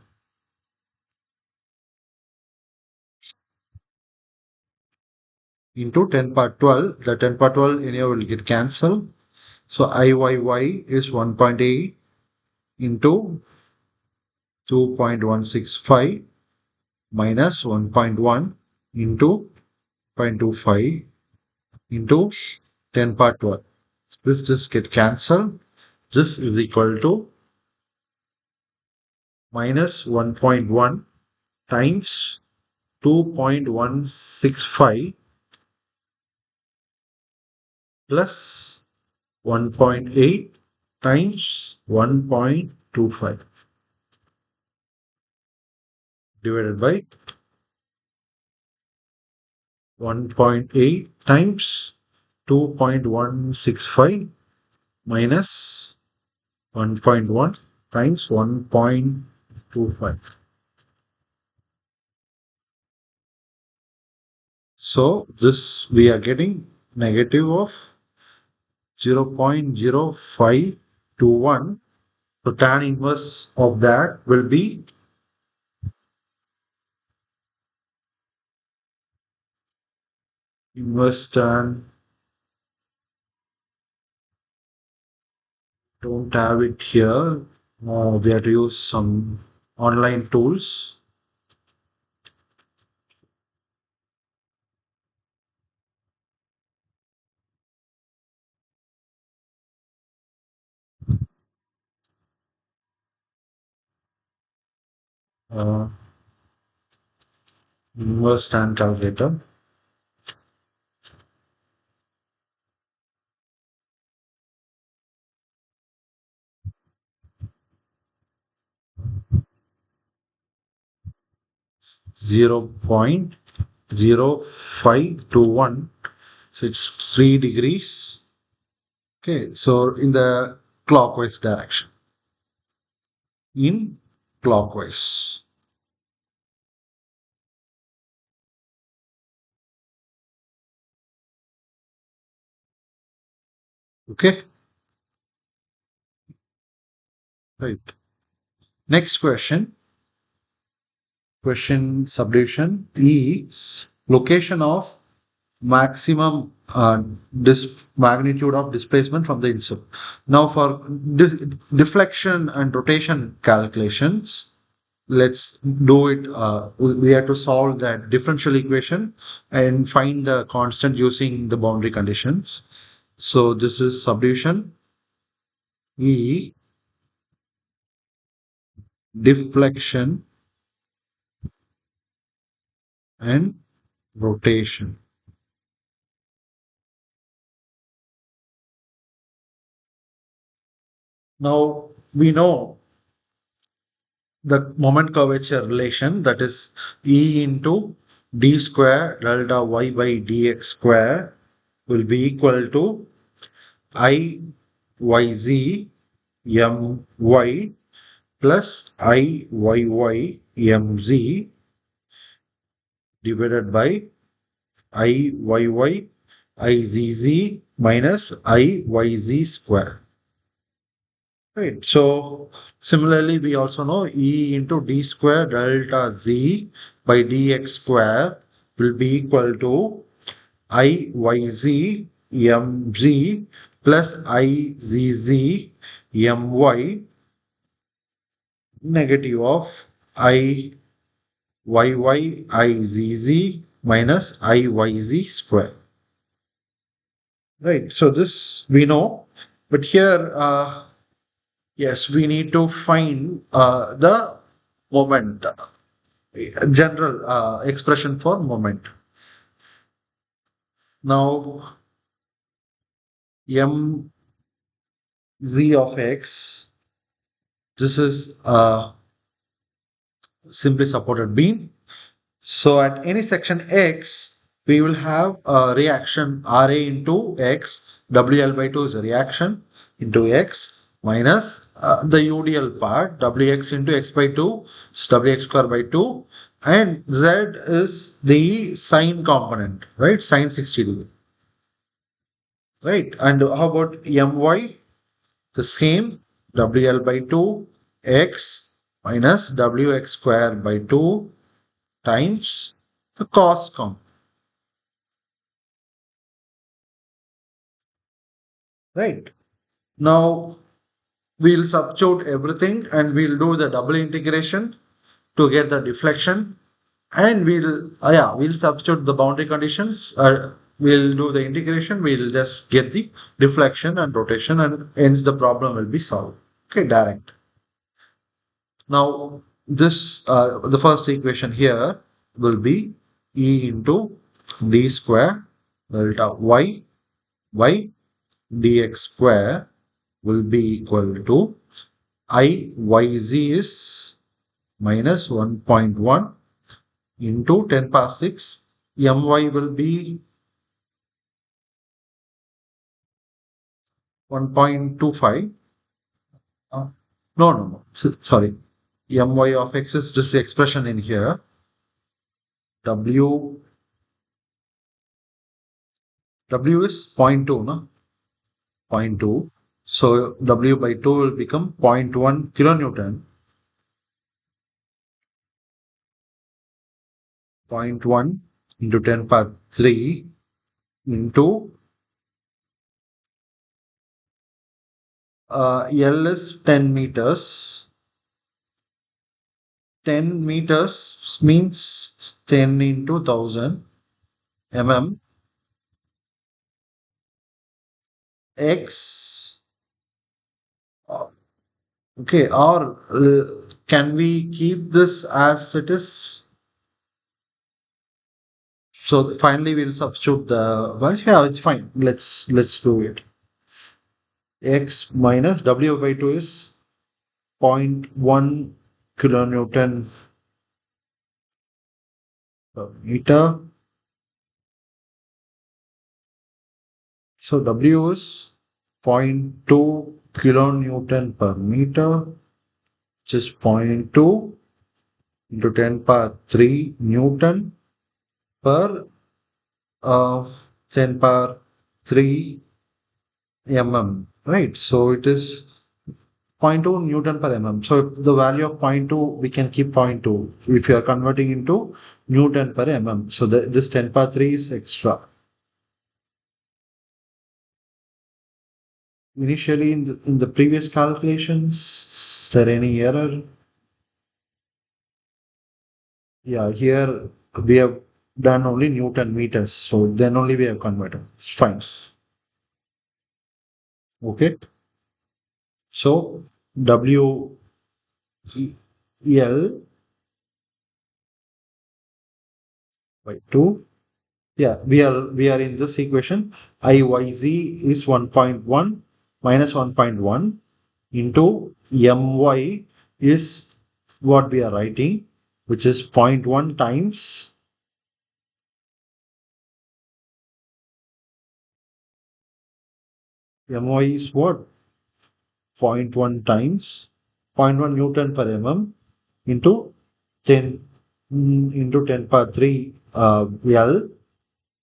[SPEAKER 1] into 10 power 12. The 10 power 12 in here will get cancelled. So IYY is 1.8 into 2.165 minus 1.1 into 0.25 into 10 power 12. This just get cancelled. This is equal to minus 1.1 times 2.165 plus 1.8 times 1.25 divided by 1.8 times 2.165 minus 1.1 times 1.25. So this we are getting negative of 0.0521. So tan inverse of that will be inverse tan. Don't have it here. We have to use some online tools. Uh, Inverse tan calculator. 0.0521. So it's 3 degrees. Okay, so in the clockwise direction. In clockwise. Okay, right. Next question. Question subdivision E. Location of maximum magnitude of displacement from the insert. Now for deflection and rotation calculations, let's do it. We have to solve that differential equation and find the constant using the boundary conditions. So this is subdivision E, deflection and rotation. Now we know the moment curvature relation, that is E into d square delta y by dx square, will be equal to I yz my plus I yy mz divided by I yy izz minus I yz square. Right. So similarly, we also know E into d square delta z by dx square will be equal to I yz mz plus I zz my negative of I yy izz minus I yz square. Right. So this we know, but here, yes, we need to find the moment, general expression for moment. Now, mz of x, this is simply supported beam. So at any section x, we will have a reaction Ra into x, WL by 2 is a reaction into x minus the UDL part, Wx into x by 2, is Wx square by 2, and Z is the sine component, right? Sine 60 degree, right? And how about My? The same, WL by 2, x minus Wx square by 2 times the cos component. Right. Now we'll substitute everything and we'll do the double integration to get the deflection, and we'll substitute the boundary conditions. We'll do the integration. We'll just get the deflection and rotation, and hence the problem will be solved. Okay, direct. Now this the first equation here will be E into d square delta y dx square will be equal to I yz is minus 1.1 into 10 power 6. My will be 1.25. No. Sorry. My of x is this expression in here. W W is zero point 0.2, no? Zero point 0.2. So W by 2 will become 0.1 kilonewton. 0.1 into 10 power 3 into L is 10 meters. 10 meters means 10 into 1000 mm. X, okay, or can we keep this as it is? So finally we'll substitute the well, yeah, it's fine. Let's do it. X minus W by 2 is zero point 0.1 kilonewton per meter. So W is zero point 0.2 kilonewton per meter, which is 0.2 into 10 power 3 Newton per 10 power 3 mm, right? So it is zero point 0.2 Newton per mm. So the value of zero point 0.2, we can keep zero point 0.2 if you are converting into Newton per mm. So this 10 power 3 is extra. Initially in the previous calculations, is there any error? Yeah, here we have done only Newton meters. So then only we have converted. It's fine. Okay. So W L by 2. Yeah, we are in this equation. IYZ is 1.1 minus 1.1 into My is what we are writing, which is 0.1 times My is what? 0.1 times zero point 0.1 Newton per mm into 10 into 10 power 3 L.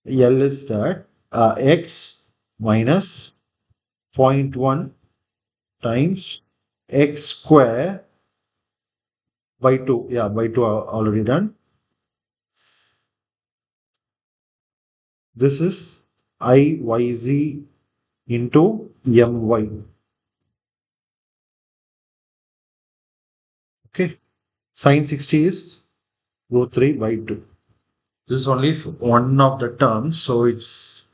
[SPEAKER 1] L is that X minus zero point 0.1 times X square by 2. Yeah, by 2 already done. This is IYZ into My. Okay. Sine 60 is root 3 by 2. This is only one of the terms, so it's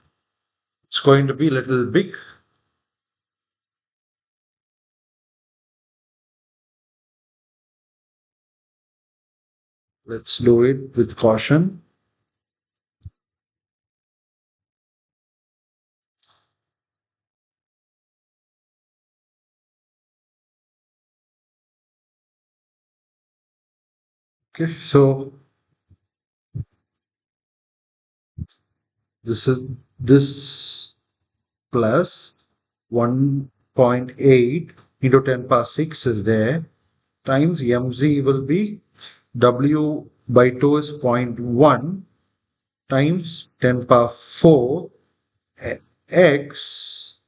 [SPEAKER 1] going to be a little big. Let's do it with caution. Okay, so this is this plus 1.8 into 10 power 6 is there times mz will be w by 2 is zero point 0.1 times 10 power 4 x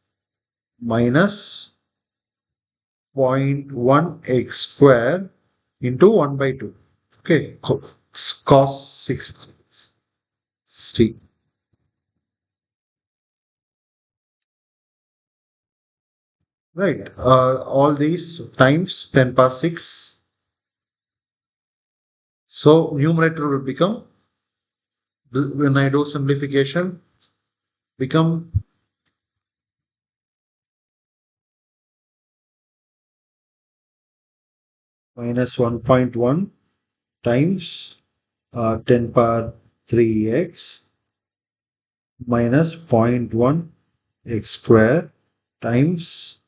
[SPEAKER 1] minus zero point 0.1 x square into 1 by 2. Okay, cos 60. Right. All these times 10 power 6. So numerator will become, when I do simplification, become minus 1.1 times 10 power 3x minus zero point 0.1 x square times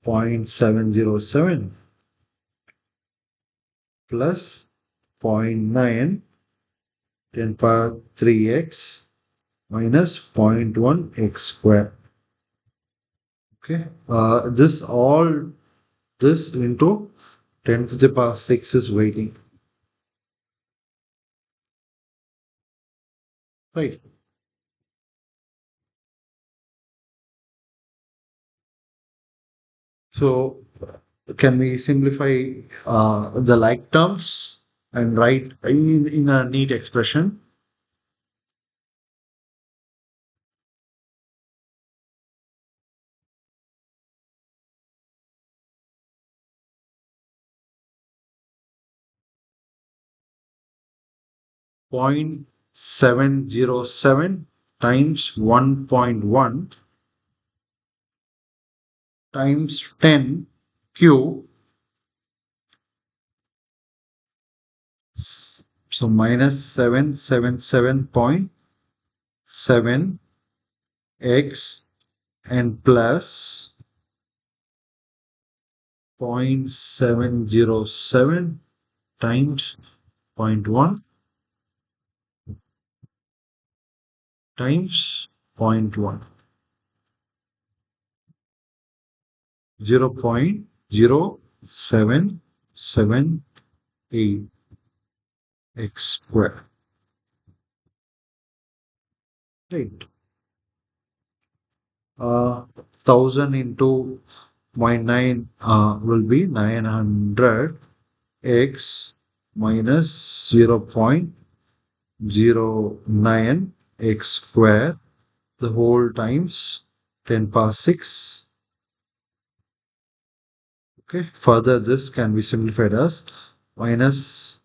[SPEAKER 1] 0.707 plus zero point 0.9 10 power 3x minus zero point 0.1 x square. Okay. This all this into 10 to the power 6 is waiting. Right. So can we simplify the like terms and write in a neat expression? Point 0.707 times 1.1 times 10 cube So minus 777.7 x and plus 0.707 times zero point 0.1 times 0.1, 0.0778 x square. Right. 1000 into 0.9 will be 900 x minus 0.09 x square, the whole times 10 power 6. Okay, further this can be simplified as minus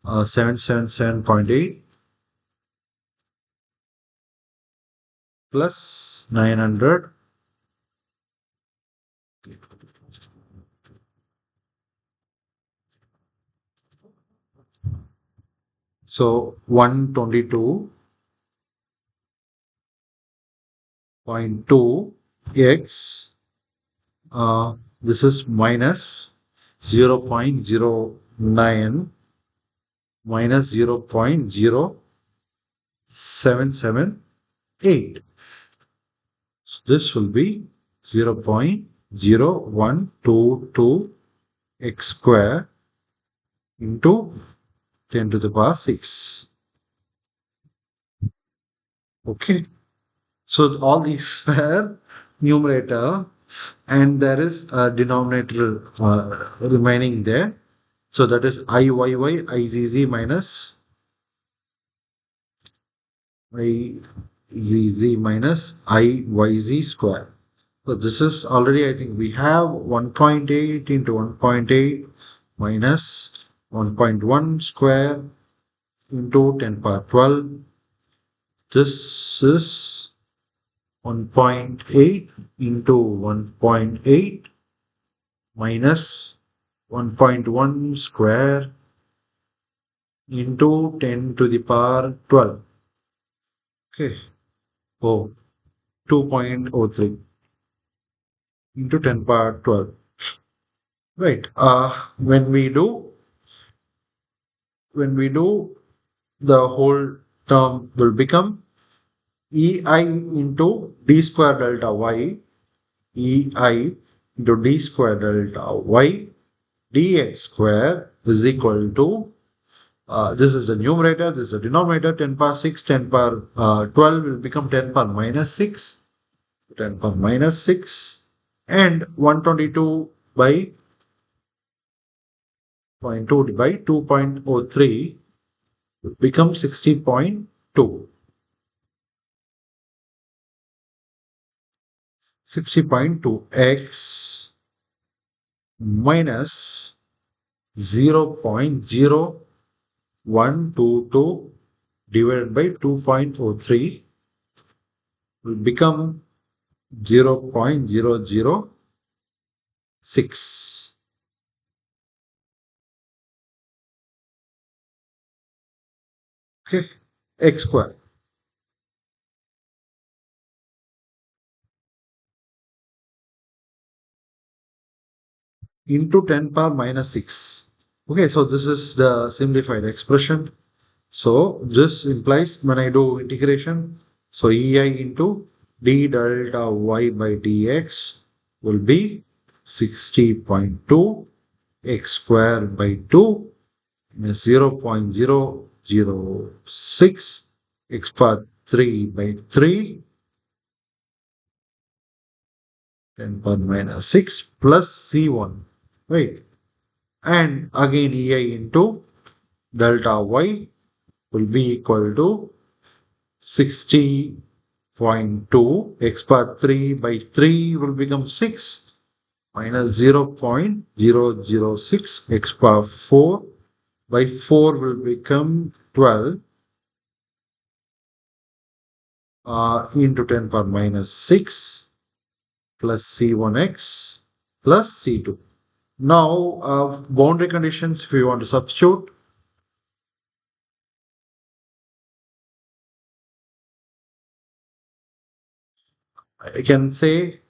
[SPEAKER 1] 777.8 plus 900. So 122.2 x, this is minus 0.09 minus 0.0778. So this will be 0.0122 x square into 10 to the power 6. Okay. So all these were numerator and there is a denominator remaining there. So that is IYY IZZ minus IZZ minus IYZ square. So this is already, I think we have 1.8 into 1.8 minus 1.1 square into 10 power 12. This is 1.8 into 1.8 minus 1.1 square into 10 to the power 12. Okay. Oh, 2.03 into 10 power 12. Right. When we do the whole term will become EI into d square delta y, EI into d square delta y dx square is equal to, this is the numerator, this is the denominator, 10 power 6, 10 power 12 will become 10 power minus 6, 10 power minus 6, and 122 by 0.2 by 2.03 become 60.2. 60.2 x minus 0.0122 divided by 2.03 will become 0.006. Okay, x square into 10 power minus 6. Okay, so this is the simplified expression. So this implies when I do integration, so EI into d delta y by dx will be 60.2 x square by 2 minus 0.006 x power 3 by 3 10 power minus 6 plus C1. Right. And again EI into delta y will be equal to 60.2 x power 3 by 3 will become 6 minus 0.006 x power 4 by 4 will become 12 into 10 power minus 6 plus C1x plus C2. Now, boundary conditions, if you want to substitute, I can say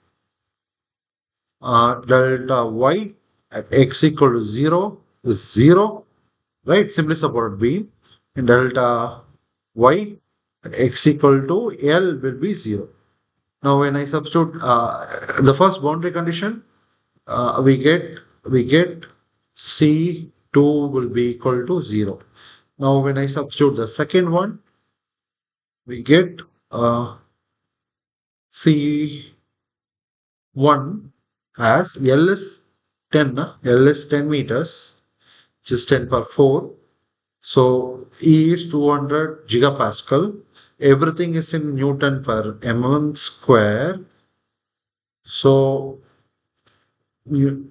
[SPEAKER 1] delta y at x equal to 0 is 0, right? Simply supported beam. And delta y at x equal to L will be 0. Now, when I substitute the first boundary condition, we get C2 will be equal to 0. Now, when I substitute the second one, we get C1 as L is 10, L is 10 meters, which is 10 per 4. So E is 200 gigapascal. Everything is in Newton per mm square. So you,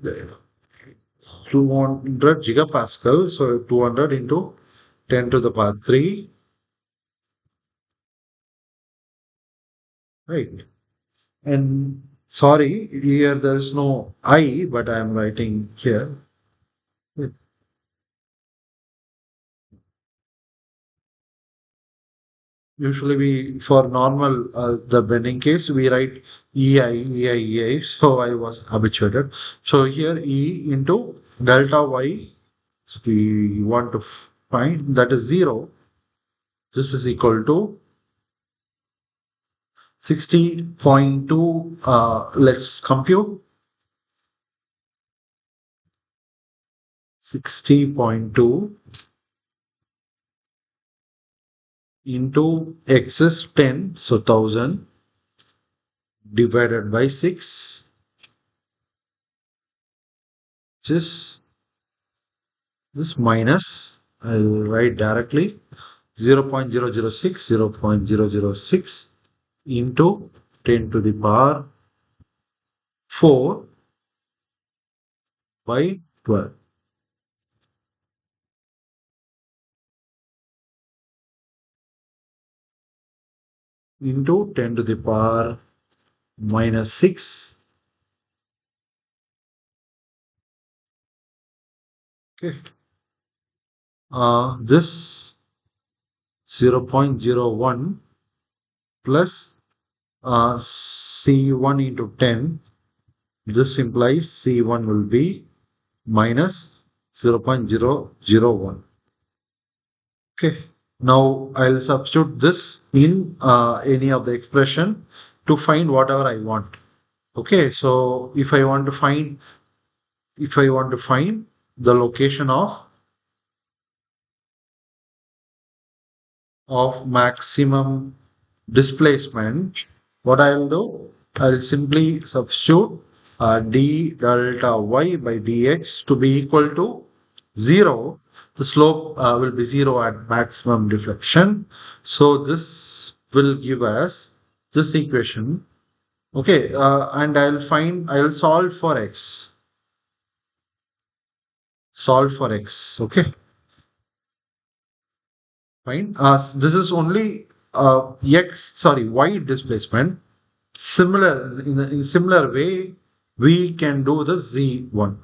[SPEAKER 1] 200 gigapascal. So 200 into 10 to the power 3. Right. And sorry, here there's no I, but I am writing here. Usually we, for normal, the bending case, we write EI. So I was habituated. So here E into delta Y, so we want to find that is 0. This is equal to 60.2. Let's compute 60.2 into X is 10. So 1000 divided by 6, which is this minus, I'll write directly 0.006, 0.006 into 10 to the power 4 by 12 into 10 to the power minus 6. Okay. This 0.01 plus C1 into 10. This implies C1 will be minus 0.001. Okay. Now I'll substitute this in any of the expression to find whatever I want. Okay. So if I want to find the location of maximum displacement, what I'll do, I'll simply substitute d delta y by dx to be equal to 0. The slope will be 0 at maximum deflection. So this will give us this equation. Okay, and I'll solve for x. Solve for x. Okay, fine. This is only y displacement. Similar in similar way, we can do the z1.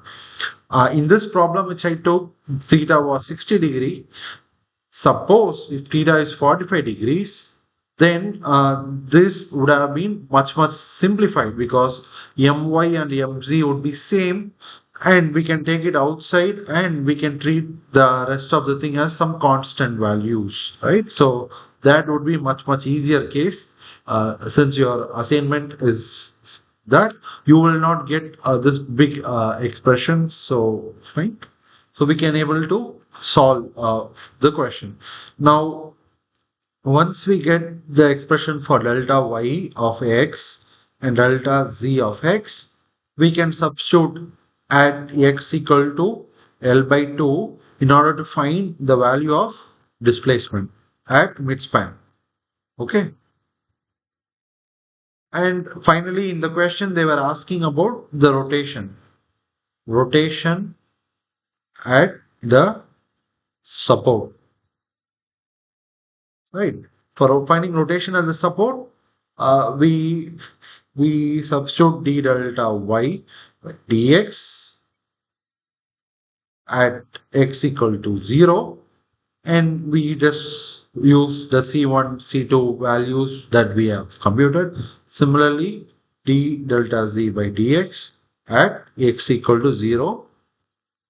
[SPEAKER 1] In this problem which I took, theta was 60 degree. Suppose if theta is 45 degrees, then this would have been much simplified because my and mz would be same, and we can take it outside and we can treat the rest of the thing as some constant values, right? So that would be much easier case, since your assignment is that you will not get this big expression. So fine. So we can able to solve the question. Now, once we get the expression for delta y of x and delta z of x, we can substitute at x equal to L by 2 in order to find the value of displacement at midspan. Okay. And finally, in the question, they were asking about the rotation. Rotation at the support. Right. For finding rotation as a support, we substitute d delta y dx at x equal to 0 and we just use the C1, C2 values that we have computed. Similarly, d delta z by dx at x equal to 0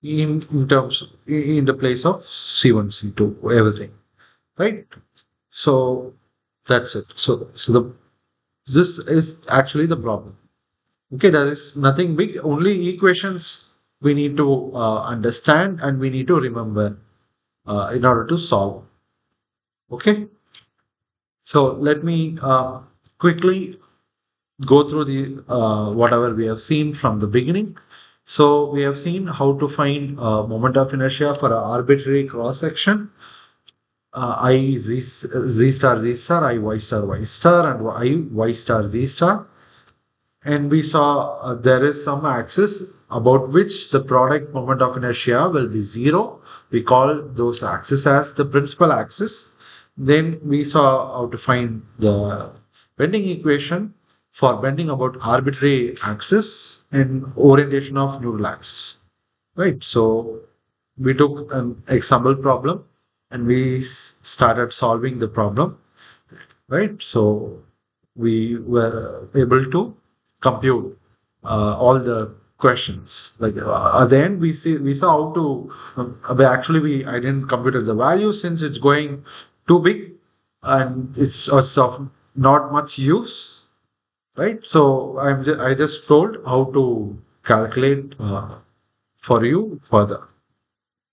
[SPEAKER 1] in terms in the place of C1, C2, everything, right? So that's it. So the this is actually the problem. Okay, there is nothing big, only equations we need to understand and we need to remember in order to solve. Okay, so let me quickly go through the whatever we have seen from the beginning. So we have seen how to find moment of inertia for an arbitrary cross section. I z star z star, I y star y star, and I y star z star. And we saw there is some axis about which the product moment of inertia will be zero. We call those axes as the principal axis. Then we saw how to find the bending equation for bending about arbitrary axis and orientation of neutral axis. Right. So we took an example problem and we started solving the problem. Right. So we were able to compute all the questions. Like at the end, we saw how to. But actually, I didn't compute the value since it's going too big, and it's of not much use, right? So I just told how to calculate for you further,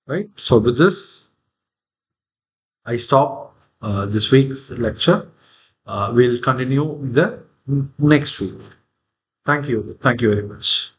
[SPEAKER 1] right? So with this, I stop this week's lecture. We'll continue in the next week. Thank you. Thank you very much.